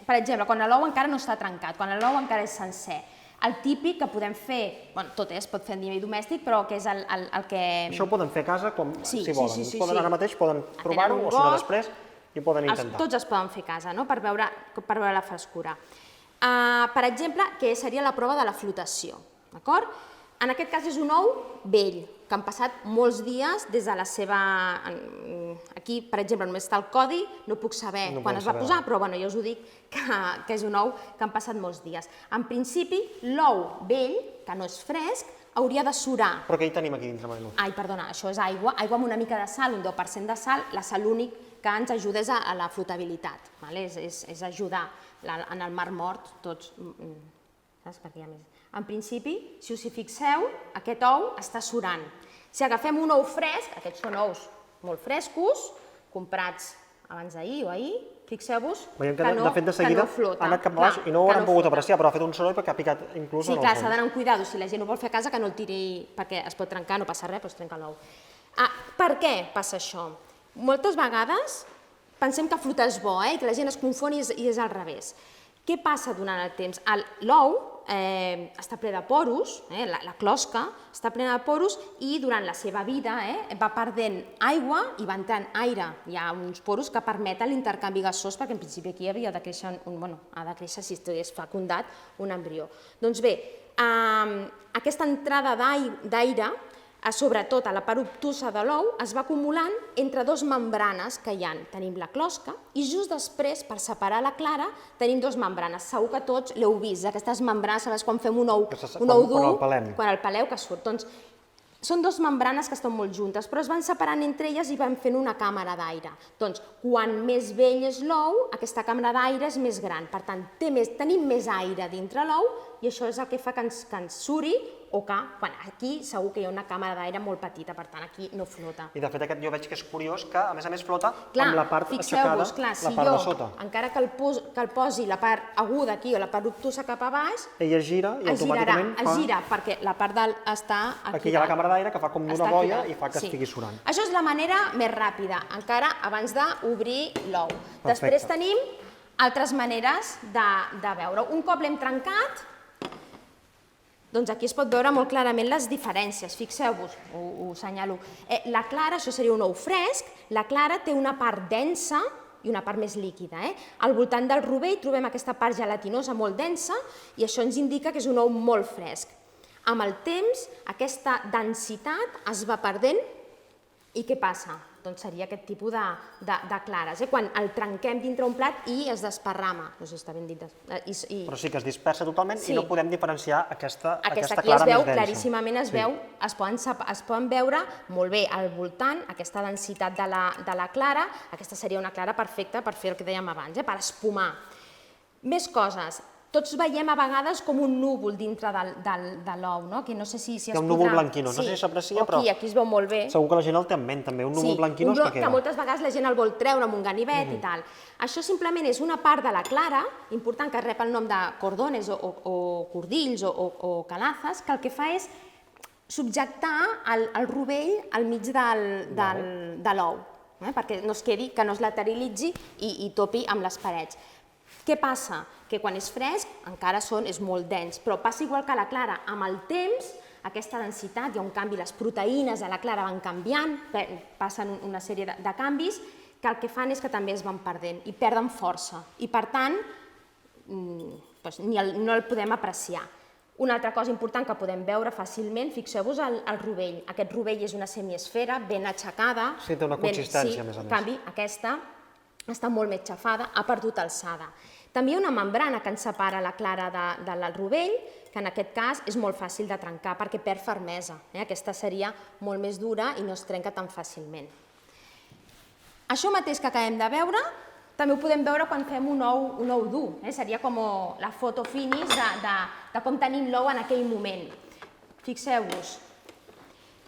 per exemple, quan l'ou encara no està trencat, quan l'ou encara és sencer, el típic que podem fer, tot es pot fer a nivell domèstic, però que és el que... Això ho poden fer a casa si volen. Ara mateix poden provar-ho o si no després i ho poden intentar. Tots es poden fer a casa per veure la frescura. Per exemple, què seria la prova de la flotació. En aquest cas és un ou vell, que han passat molts dies des de la seva... Aquí, per exemple, només està el codi, no puc saber quan es va posar, però ja us ho dic, que és un ou que han passat molts dies. En principi, l'ou vell, que no és fresc, hauria de surar. Però què hi tenim aquí dintre, Marilu? Perdona, això és aigua amb una mica de sal, un 10% de sal. La sal l'únic que ens ajuda és a la flotabilitat, és ajudar en el mar mort, tots... Saps? Perquè hi ha més... En principi, si us hi fixeu, aquest ou està surant. Si agafem un ou fresc, aquests són ous molt frescos, comprats abans d'ahir o ahir, fixeu-vos que no flota. De seguida ha anat cap a baix i no ho hauran pogut apreciar, però ha fet un soroll perquè ha picat inclús en el fons. Sí, clar, s'ha d'anar amb cuidado. Si la gent ho vol fer a casa, que no el tiri perquè es pot trencar, no passa res, però es trenca l'ou. Per què passa això? Moltes vegades pensem que flotar és bo i que la gent es confon i és al revés. Què passa durant el temps? L'ou està ple de poros, la closca està plena de poros i durant la seva vida va perdent aigua i va entrant aire. Hi ha uns poros que permeten l'intercanvi gasós perquè en principi aquí havia de créixer, ha de créixer si estigués fecundat un embrió. Doncs bé, aquesta entrada d'aire, sobretot a la part obtusa de l'ou, es va acumulant entre dues membranes que hi ha. Tenim la closca i just després, per separar la clara, tenim dues membranes. Segur que tots l'heu vist, aquestes membranes, sabeu quan fem un ou dur, quan el peleu que surt. Doncs són dues membranes que estan molt juntes, però es van separant entre elles i van fent una càmera d'aire. Doncs, quan més vell és l'ou, aquesta càmera d'aire és més gran. Per tant, tenim més aire dintre l'ou i això és el que fa que ens suri o que, aquí segur que hi ha una càmera d'aire molt petita, per tant, aquí no flota. I de fet aquest jo veig que és curiós que, a més flota amb la part aixecada, la part de sota. Encara que el posi la part aguda aquí o la part obtusa cap a baix, ella es gira i automàticament fa... Es gira, perquè la part està aquí. Aquí hi ha la càmera d'aire que fa com una boia i fa que estigui surant. Això és la manera més ràpida, encara abans d'obrir l'ou. Després tenim altres maneres de veure. Un cop l'hem trencat, doncs aquí es pot veure molt clarament les diferències. Fixeu-vos, ho assenyalo. La clara, això seria un ou fresc, la clara té una part densa, i una part més líquida. Al voltant del rovell trobem aquesta part gelatinosa molt densa i això ens indica que és un ou molt fresc. Amb el temps, aquesta densitat es va perdent i què passa? Doncs seria aquest tipus de clares, quan el trenquem dintre un plat i es desparrama. No sé si està ben dit. Però sí que es dispersa totalment i no podem diferenciar aquesta clara més densa. Aquí es veu, claríssimament es veu, es poden veure molt bé al voltant aquesta densitat de la clara. Aquesta seria una clara perfecta per fer el que dèiem abans, per espumar. Més coses. Tots veiem a vegades com un núvol dintre de l'ou, que no sé si es podrà... Hi ha un núvol blanquinós, no sé si s'aprecia, però... Aquí es veu molt bé. Segur que la gent el té en ment, també, un núvol blanquinós que queda. Que moltes vegades la gent el vol treure amb un ganivet i tal. Això simplement és una part de la clara, important, que rep el nom de cordones o cordills o calazes, que el que fa és subjectar el rovell al mig de l'ou, perquè no es quedi, que no es lateralitzi i topi amb les parets. Què passa? Que quan és fresc encara és molt dens, però passa igual que la clara. Amb el temps, aquesta densitat, hi ha un canvi, les proteïnes de la clara van canviant, passen una sèrie de canvis, que el que fan és que també es van perdent i perden força. I per tant, no el podem apreciar. Una altra cosa important que podem veure fàcilment, fixeu-vos el rovell. Aquest rovell és una semiesfera ben aixecada. Sí, té una consistència, a més a més. En canvi, aquesta està molt més xafada, ha perdut alçada. També hi ha una membrana que ens separa la clara del rovell, que en aquest cas és molt fàcil de trencar perquè perd fermesa. Aquesta seria molt més dura i no es trenca tan fàcilment. Això mateix que acabem de veure, també ho podem veure quan fem un ou dur. Seria com la foto finish de com tenim l'ou en aquell moment. Fixeu-vos,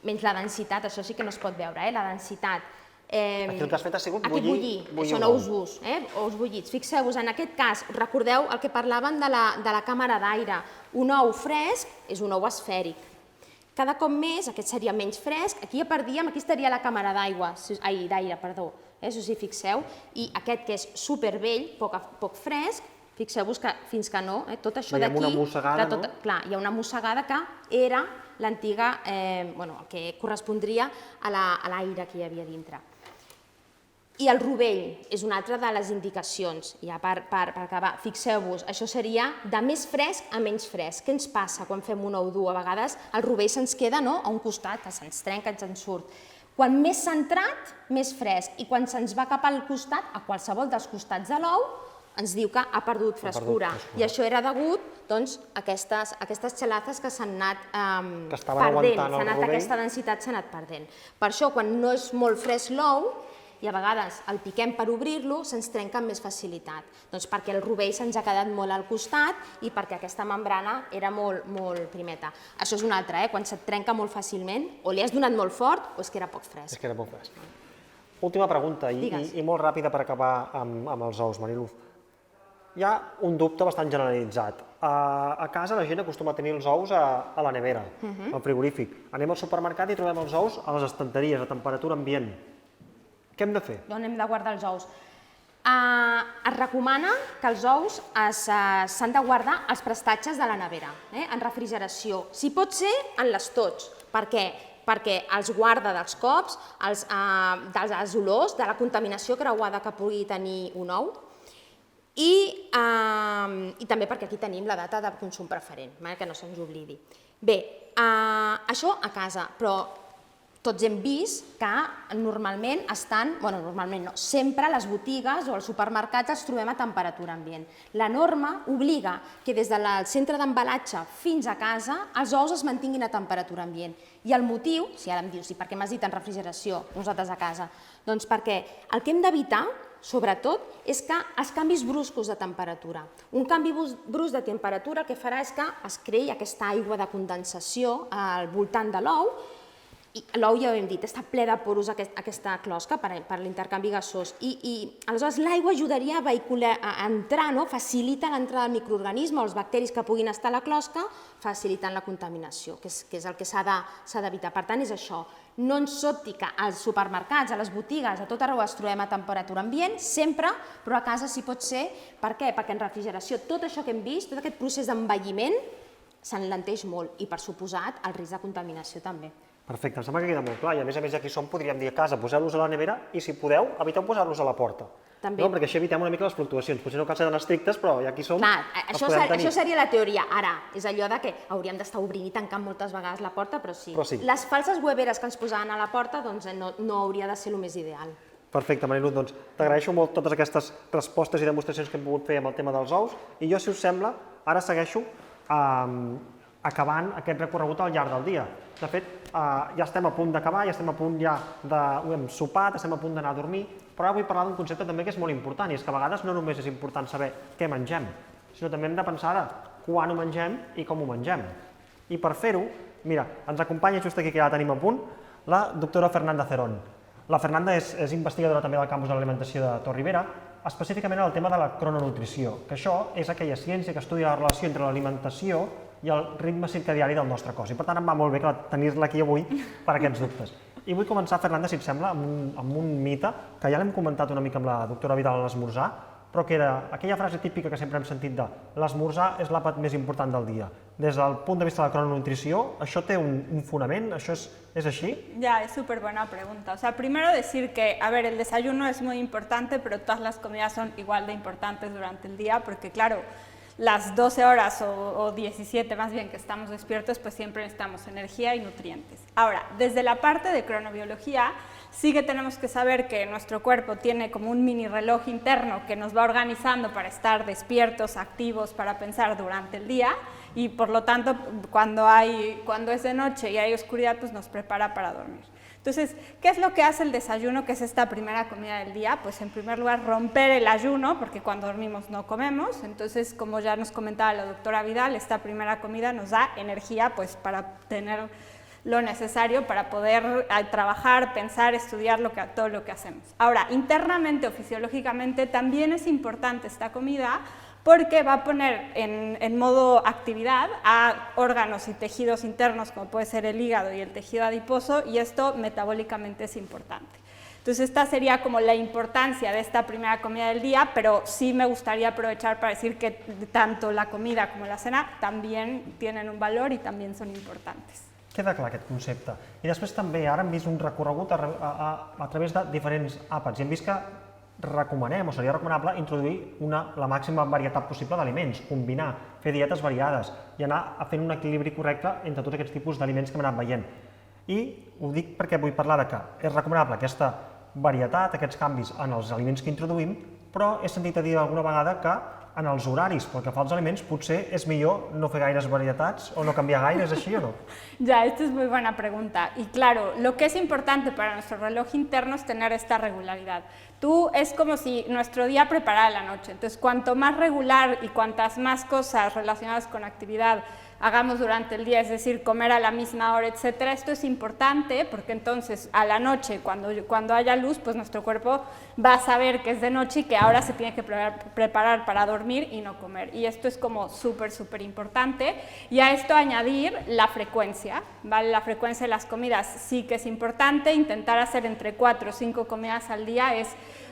menys la densitat, això sí que no es pot veure, la densitat. Aquí el que has fet ha sigut bullir són ous durs, ous bullits. Fixeu-vos, en aquest cas, recordeu el que parlàvem de la càmera d'aire. Un ou fresc és un ou esfèric. Cada cop més, aquest seria menys fresc, aquí ja perdíem, aquí estaria la càmera d'aire, perdó, si us hi fixeu, i aquest que és supervell, poc fresc, fixeu-vos que fins que no, tot això d'aquí... Veiem una mossegada, no? Clar, hi ha una mossegada que era l'antiga, el que correspondria a l'aire que hi havia dintre. I el rovell és una altra de les indicacions, ja per acabar. Fixeu-vos, això seria de més fresc a menys fresc. Què ens passa quan fem un ou dur? A vegades el rovell se'ns queda a un costat, que se'ns trenca, se'ns surt. Quan més centrat, més fresc. I quan se'ns va cap al costat, a qualsevol dels costats de l'ou, ens diu que ha perdut frescura. I això era degut a aquestes xalazes que s'han anat perdent, aquesta densitat s'ha anat perdent. Per això, quan no és molt fresc l'ou, i a vegades el piquem per obrir-lo, se'ns trenca amb més facilitat. Doncs perquè el rovell se'ns ha quedat molt al costat i perquè aquesta membrana era molt primeta. Això és una altra, quan se't trenca molt fàcilment, o li has donat molt fort o és que era poc fresc. És que era poc fresc. Última pregunta, i molt ràpida per acabar amb els ous, Mariluz. Hi ha un dubte bastant generalitzat. A casa la gent acostuma a tenir els ous a la nevera, al frigorífic. Anem al supermercat i trobem els ous a les estanteries, a temperatura ambient. Què hem de fer? On hem de guardar els ous? Es recomana que els ous s'han de guardar als prestatges de la nevera, en refrigeració. Si pot ser, en l'estoig. Per què? Perquè els guarda dels cops, dels olors, de la contaminació creuada que pugui tenir un ou, i també perquè aquí tenim la data de consum preferent, que no se'ns oblidi. Bé, això a casa, però tots hem vist que normalment sempre a les botigues o als supermercats els trobem a temperatura ambient. La norma obliga que des del centre d'embalatge fins a casa els ous es mantinguin a temperatura ambient. I el motiu, si ara em dius, per què m'has dit en refrigeració, nosaltres a casa? Doncs perquè el que hem d'evitar, sobretot, és que els canvis bruscos de temperatura. Un canvi brusc de temperatura el que farà és que es creï aquesta aigua de condensació al voltant de l'ou. L'ou, ja ho hem dit, està ple de poros, aquesta closca, per l'intercanvi gasós. I aleshores l'aigua ajudaria a entrar, facilita l'entrada del microorganisme o els bacteris que puguin estar a la closca, facilitant la contaminació, que és el que s'ha d'evitar. Per tant, és això. No ens sobti que als supermercats, a les botigues, a tot arreu es trobem a temperatura ambient, sempre, però a casa sí pot ser. Per què? Perquè en refrigeració tot això que hem vist, tot aquest procés d'envelliment, s'enlenteix molt i, per suposat, el risc de contaminació també. Perfecte, em sembla que queda molt clar i a més ja que hi som podríem dir a casa poseu-los a la nevera i si podeu eviteu posar-los a la porta. també. No, perquè així evitem una mica les fluctuacions. Potser no cal ser tan estrictes, però ja aquí som, Clar, els podem tenir. això seria la teoria. Ara, és allò de que hauríem d'estar obrint i tancant moltes vegades la porta, però sí. Les falses hueveres que ens posaven a la porta doncs, no hauria de ser el més ideal. Perfecte, Mariluz, doncs t'agraeixo molt totes aquestes respostes i demostracions que hem pogut fer amb el tema dels ous i jo, si us sembla, ara segueixo acabant aquest recorregut al llarg del dia. De fet, ja estem a punt d'acabar, ja estem a punt ja hem sopat, estem a punt d'anar a dormir, però ara vull parlar d'un concepte també que és molt important i és que a vegades no només és important saber què mengem, sinó també hem de pensar ara quan ho mengem i com ho mengem. I per fer-ho, mira, ens acompanya just aquí que ja la tenim a punt, la doctora Fernanda Cerón. La Fernanda és investigadora també del campus de l'alimentació de Tor Ribera, específicament en el tema de la crononutrició, que això és aquella ciència que estudia la relació entre l'alimentació i el ritme circadiari del nostre cos. I per tant em va molt bé tenir-la aquí avui per aquests dubtes. I vull començar, Fernanda, si et sembla, amb un mite, que ja l'hem comentat una mica amb la doctora Vidal a l'esmorzar, però que era aquella frase típica que sempre hem sentit de l'esmorzar és l'àpat més important del dia. Des del punt de vista de la crononutrició, ¿això té un fundament? ¿Això es así? Ya, es súper buena pregunta. O sea, primero decir que, a ver, el desayuno es muy importante, pero todas las comidas son igual de importantes durante el día, porque claro, las 12 horas o 17 más bien que estamos despiertos, pues siempre necesitamos energía y nutrientes. Ahora, desde la parte de cronobiología, sí que tenemos que saber que nuestro cuerpo tiene como un mini reloj interno que nos va organizando para estar despiertos, activos, para pensar durante el día y por lo tanto cuando es de noche y hay oscuridad pues nos prepara para dormir. Entonces, ¿qué es lo que hace el desayuno, que es esta primera comida del día? Pues en primer lugar romper el ayuno, porque cuando dormimos no comemos, entonces como ya nos comentaba la doctora Vidal, esta primera comida nos da energía pues para tener lo necesario para poder trabajar, pensar, estudiar todo lo que hacemos. Ahora, internamente o fisiológicamente también es importante esta comida porque va a poner en modo actividad a órganos y tejidos internos como puede ser el hígado y el tejido adiposo y esto metabólicamente es importante. Entonces esta sería como la importancia de esta primera comida del día, pero sí me gustaría aprovechar para decir que tanto la comida como la cena también tienen un valor y también son importantes. Queda clar aquest concepte. I després també ara hem vist un recorregut a través de diferents àpats i hem vist que recomanem, o seria recomanable, introduir la màxima varietat possible d'aliments, combinar, fer dietes variades i anar fent un equilibri correcte entre tots aquests tipus d'aliments que hem anat veient. I ho dic perquè vull parlar de que és recomanable aquesta varietat, aquests canvis en els aliments que introduïm, però he sentit a dir alguna vegada que en els horaris, pel que fa als aliments, potser és millor no fer gaires varietats o no canviar gaire, ¿es així o no? Ya, esta es muy buena pregunta. Y claro, lo que es importante para nuestro reloj interno es tener esta regularidad. Es como si nuestro día preparara la noche. Entonces, cuanto más regular y cuantas más cosas relacionadas con actividad hagamos durante el día, es decir, comer a la misma hora, etcétera, esto es importante porque entonces a la noche, cuando haya luz, pues nuestro cuerpo va a saber que es de noche y que ahora se tiene que preparar para dormir y no comer. Y esto es como súper importante. Y a esto añadir la frecuencia, ¿vale? La frecuencia de las comidas sí que es importante. Intentar hacer entre 4 o 5 comidas al día es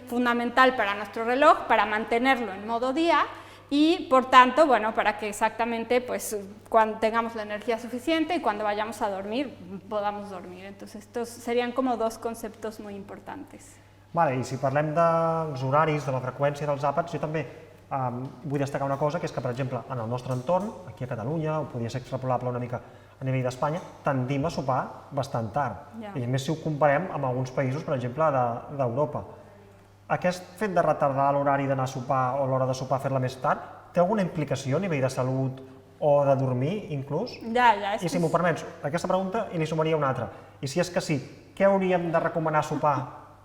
fundamental para nuestro reloj, para mantenerlo en modo día. Y por tanto, bueno, para que exactamente pues cuando tengamos la energía suficiente y cuando vayamos a dormir, podamos dormir. Entonces estos serían como dos conceptos muy importantes. Vale, i si parlem dels horaris, de la freqüència dels àpats, jo també vull destacar una cosa, que és que, per exemple, en el nostre entorn, aquí a Catalunya, o podria ser extrapolable una mica a nivell d'Espanya, tendim a sopar bastant tard. I a més, si ho comparem amb alguns països, per exemple, d'Europa. Aquest fet de retardar l'horari d'anar a sopar o l'hora de sopar fer-la més tard, té alguna implicació a nivell de salut o de dormir, inclús? Ja. I si m'ho permets, aquesta pregunta i li sumaria una altra. I si és que sí, què hauríem de recomanar sopar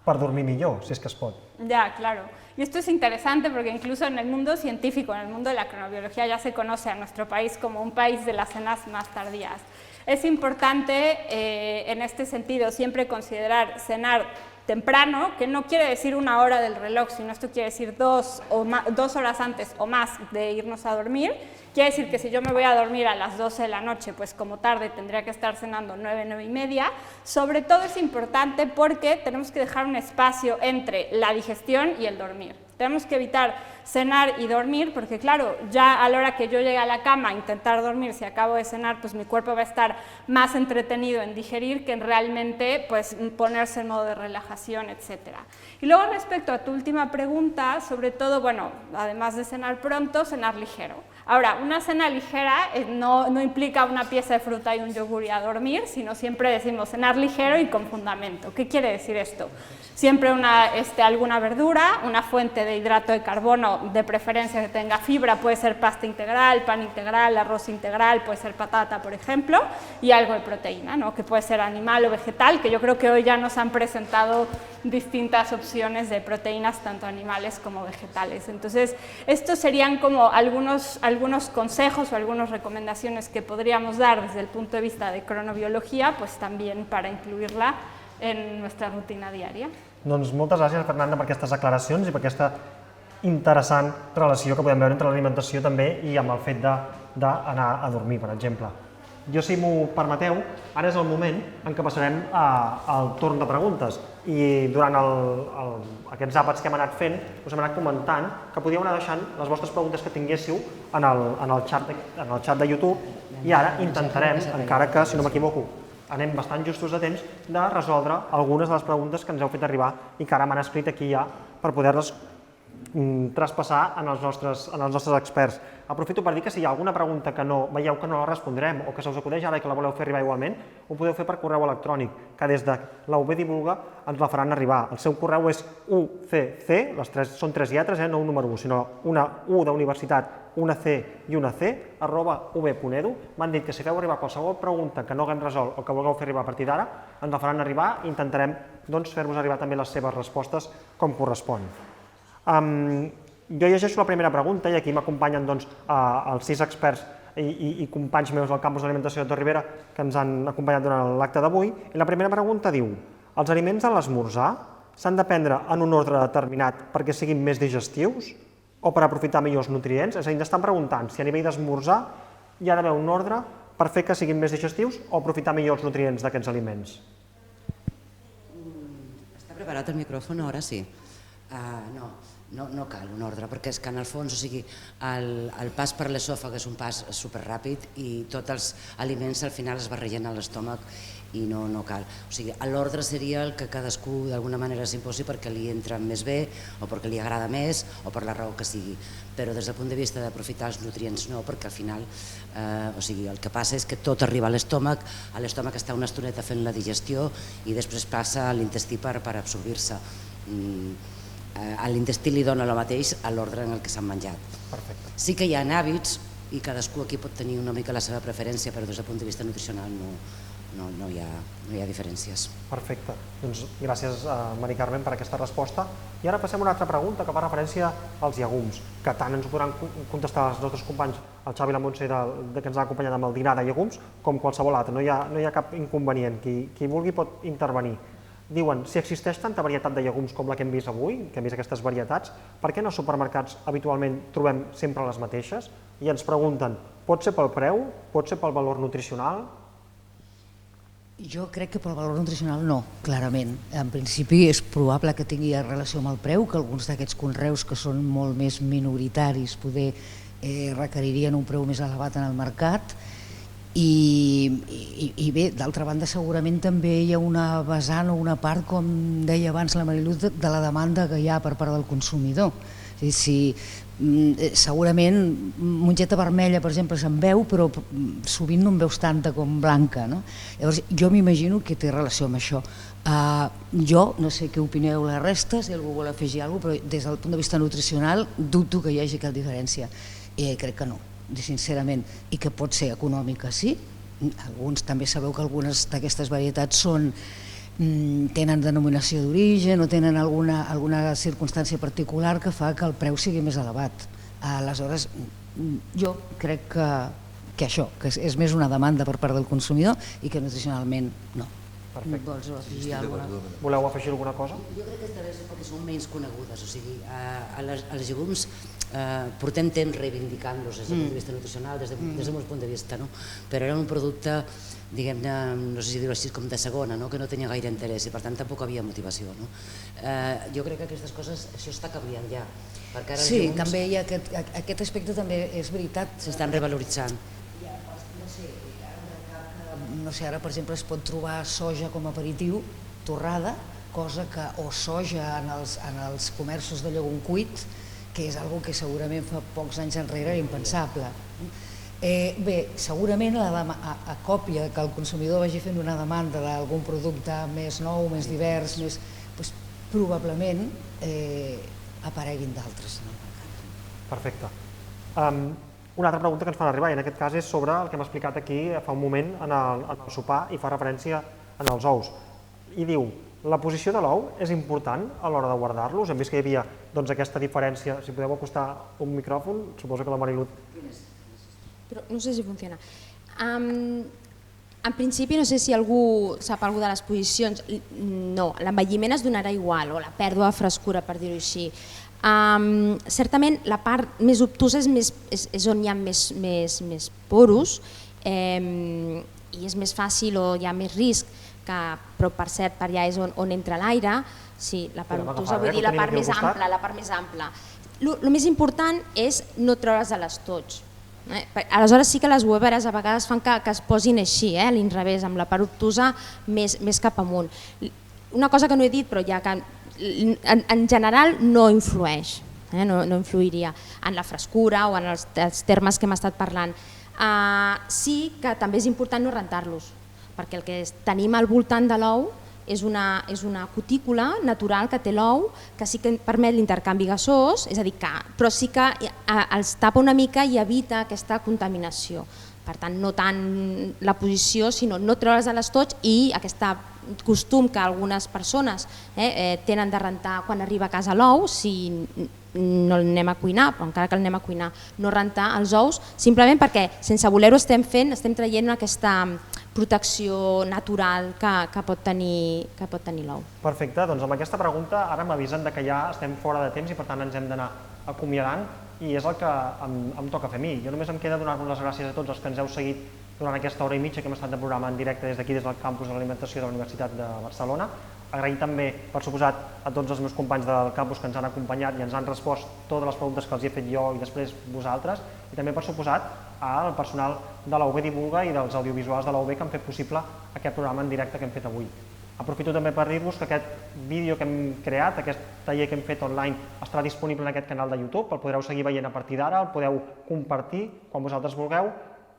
per dormir millor, si és que es pot? Ya, claro. Y esto es interesante porque incluso en el mundo científico, en el mundo de la cronobiología, ya se conoce a nuestro país como un país de las cenas más tardías. Es importante en este sentido siempre considerar cenar temprano, que no quiere decir 1 hora del reloj, sino esto quiere decir 2 horas antes o más de irnos a dormir, Quiere decir que si yo me voy a dormir a las 12 de la noche, pues como tarde tendría que estar cenando 9, 9 y media. Sobre todo es importante porque tenemos que dejar un espacio entre la digestión y el dormir. Tenemos que evitar cenar y dormir porque, claro, ya a la hora que yo llegue a la cama a intentar dormir, si acabo de cenar, pues mi cuerpo va a estar más entretenido en digerir que en realmente pues, ponerse en modo de relajación, etc. Y luego respecto a tu última pregunta, sobre todo, bueno, además de cenar pronto, cenar ligero. Ahora, una cena ligera no implica una pieza de fruta y un yogur y a dormir, sino siempre decimos cenar ligero y con fundamento. ¿Qué quiere decir esto? Siempre alguna verdura, una fuente de hidrato de carbono, de preferencia que tenga fibra, puede ser pasta integral, pan integral, arroz integral, puede ser patata, por ejemplo, y algo de proteína, ¿no? Que puede ser animal o vegetal, que yo creo que hoy ya nos han presentado distintas opciones de proteínas, tanto animales como vegetales. Entonces, estos serían como algunos consejos o algunas recomendaciones que podríamos dar desde el punto de vista de cronobiología, pues también para incluirla en nuestra rutina diària. Doncs moltes gràcies, Fernanda, per aquestes aclaracions i per aquesta interessant relació que podem veure entre l'alimentació també i amb el fet d'anar a dormir, per exemple. Jo, si m'ho permeteu, ara és el moment en què passarem al torn de preguntes i durant aquests àpats que hem anat fent us hem anat comentant que podíeu anar deixant les vostres preguntes que tinguéssiu en el xat de YouTube i ara intentarem, encara que, si no m'equivoco, anem bastant justos de temps, de resoldre algunes de les preguntes que ens heu fet arribar i que ara m'han escrit aquí ja per poder-les traspassar en els nostres experts. Aprofito per dir que si hi ha alguna pregunta que veieu que no la respondrem o que se us acudeix ara i que la voleu fer arribar igualment, ho podeu fer per correu electrònic, que des de la UB Divulga ens la faran arribar. El seu correu és UCC, són 3 lletres, no un número 1, sinó una U d'universitat, una C i una C, @ub.edu. M'han dit que si feu arribar qualsevol pregunta que no haguem resolt o que vulgueu fer arribar a partir d'ara, ens la faran arribar i intentarem fer-vos arribar també les seves respostes com correspon. Jo llegeixo la primera pregunta i aquí m'acompanyen els 6 experts i companys meus del campus d'alimentació de Torre Ribera que ens han acompanyat durant l'acte d'avui. I la primera pregunta diu: els aliments a l'esmorzar s'han de prendre en un ordre determinat perquè siguin més digestius o per aprofitar millor els nutrients? És a dir, ens estan preguntant si a nivell d'esmorzar hi ha d'haver un ordre per fer que siguin més digestius o aprofitar millor els nutrients d'aquests aliments. Està preparat el micròfon? Ara sí. No cal un ordre, perquè és que en el fons, o sigui, el pas per l'esòfag és un pas superràpid i tots els aliments al final es barregen a l'estómac i no cal. O sigui, l'ordre seria el que cadascú d'alguna manera s'imposi perquè li entra més bé o perquè li agrada més o per la raó que sigui. Però des del punt de vista d'aprofitar els nutrients no, perquè al final el que passa és que tot arriba a l'estómac està una estoneta fent la digestió i després passa a l'intestí per absorbir-se. A l'intestí li dona el mateix a l'ordre en el que s'han menjat. Sí que hi ha hàbits i cadascú aquí pot tenir una mica la seva preferència, però des del punt de vista nutricional no hi ha diferències. Perfecte. Doncs gràcies, Mari Carmen, per aquesta resposta. I ara passem a una altra pregunta que fa referència als llegums, que tant ens ho podran contestar els nostres companys, el Xavi i la Montse, que ens han acompanyat amb el dinar de llegums, com qualsevol altre. No hi ha cap inconvenient. Qui vulgui pot intervenir. Diuen, si existeix tanta varietat de llegums com la que hem vist avui, que hem vist aquestes varietats, per què en els supermercats habitualment trobem sempre les mateixes? I ens pregunten, pot ser pel preu? Pot ser pel valor nutricional? Jo crec que pel valor nutricional no, clarament. En principi és probable que tingui relació amb el preu, que alguns d'aquests conreus que són molt més minoritaris poder requeririen un preu més elevat en el mercat. I bé, d'altra banda segurament també hi ha una vessant o una part, com deia abans la Mariluz, de la demanda que hi ha per part del consumidor. Segurament mongeta vermella, per exemple, se'n veu, però sovint no en veus tanta com blanca. Llavors jo m'imagino que té relació amb això. Jo no sé què opineu la resta, si algú vol afegir alguna cosa, però des del punt de vista nutricional dubto que hi hagi cap diferència. Crec que no, sincerament, i que pot ser econòmica, sí. Alguns també sabeu que algunes d'aquestes varietats tenen denominació d'origen o tenen alguna circumstància particular que fa que el preu sigui més elevat. Aleshores, jo crec que això, que és més una demanda per part del consumidor i que nutricionalment no. Vols afegir alguna cosa? Voleu afegir alguna cosa? Jo crec que és perquè són menys conegudes, o sigui, els llegums portem temps reivindicant-los des del punt de vista nutricional, des del meu punt de vista, però era un producte, diguem-ne, no sé si dir-ho així, com de segona, que no tenia gaire interès i per tant tampoc havia motivació. Jo crec que aquestes coses, això està canviant ja. Sí, també hi ha aquest aspecte, també és veritat. S'estan revaloritzant. No sé, ara per exemple es pot trobar soja com a aperitiu, torrada, cosa que, o soja en els comerços de llegum cuit, que és una que segurament fa pocs anys enrere era impensable. Bé, segurament a còpia que el consumidor vagi fent una demanda d'algun producte més nou, més divers, probablement apareguin d'altres. Perfecte. Una altra pregunta que ens fan arribar, i en aquest cas és sobre el que hem explicat aquí fa un moment en el sopar i fa referència en els ous. I diu, la posició de l'ou és important a l'hora de guardar-los? Hem vist que hi havia aquesta diferència. Si podeu acostar un micròfon, suposo que la Marilut... Però no sé si funciona. En principi, no sé si algú sap alguna de les posicions. No, l'envelliment es donarà igual, o la pèrdua de frescura, per dir-ho així. Certament la part més obtusa és on hi ha més poros i és més fàcil o hi ha més risc, però per cert per allà és on entra l'aire. Sí, la part obtusa, vull dir la part més ampla. El més important és no treure's de l'estoig. Aleshores sí que les webberes a vegades fan que es posin així, a l'inrevés, amb la part obtusa més cap amunt. Una cosa que no he dit, però ja que en general no influeix, no influiria en la frescura o en els termes que hem estat parlant. Sí que també és important no rentar-los, perquè el que tenim al voltant de l'ou és una cutícula natural que té l'ou, que sí que permet l'intercanvi gasós, és a dir, però sí que els tapa una mica i evita aquesta contaminació. Per tant, no tant la posició, sinó no treure's de l'estoig i aquest costum que algunes persones tenen de rentar quan arriba a casa l'ou, si no l'anem a cuinar, però encara que l'anem a cuinar, no rentar els ous, simplement perquè sense voler-ho estem traient aquesta protecció natural que pot tenir l'ou. Perfecte, doncs amb aquesta pregunta ara m'avisen que ja estem fora de temps i per tant ens hem d'anar acomiadant i és el que em toca fer a mi. Jo només em queda donar-vos les gràcies a tots els que ens heu seguit durant aquesta hora i mitja que hem estat de programa en directe des d'aquí, des del campus de l'Alimentació de la Universitat de Barcelona. Agrair també, per suposat, a tots els meus companys del campus que ens han acompanyat i ens han respost totes les preguntes que els he fet jo i després vosaltres, i també, per suposat, al personal de la UB Divulga i dels audiovisuals de la UB que han fet possible aquest programa en directe que hem fet avui. Aprofito també per dir-vos que aquest vídeo que hem creat, aquest taller que hem fet online, estarà disponible en aquest canal de YouTube, el podreu seguir veient a partir d'ara, el podeu compartir quan vosaltres vulgueu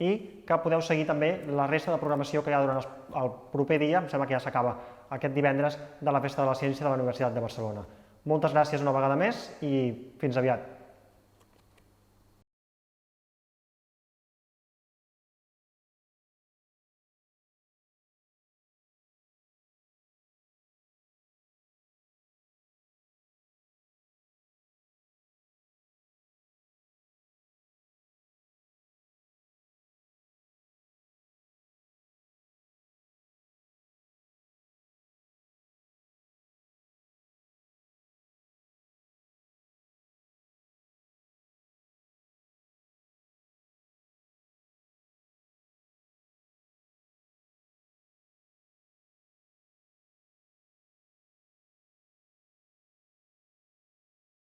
i que podeu seguir també la resta de programació que hi ha durant el proper dia, em sembla que ja s'acaba aquest divendres, de la Festa de la Ciència de la Universitat de Barcelona. Moltes gràcies una vegada més i fins aviat.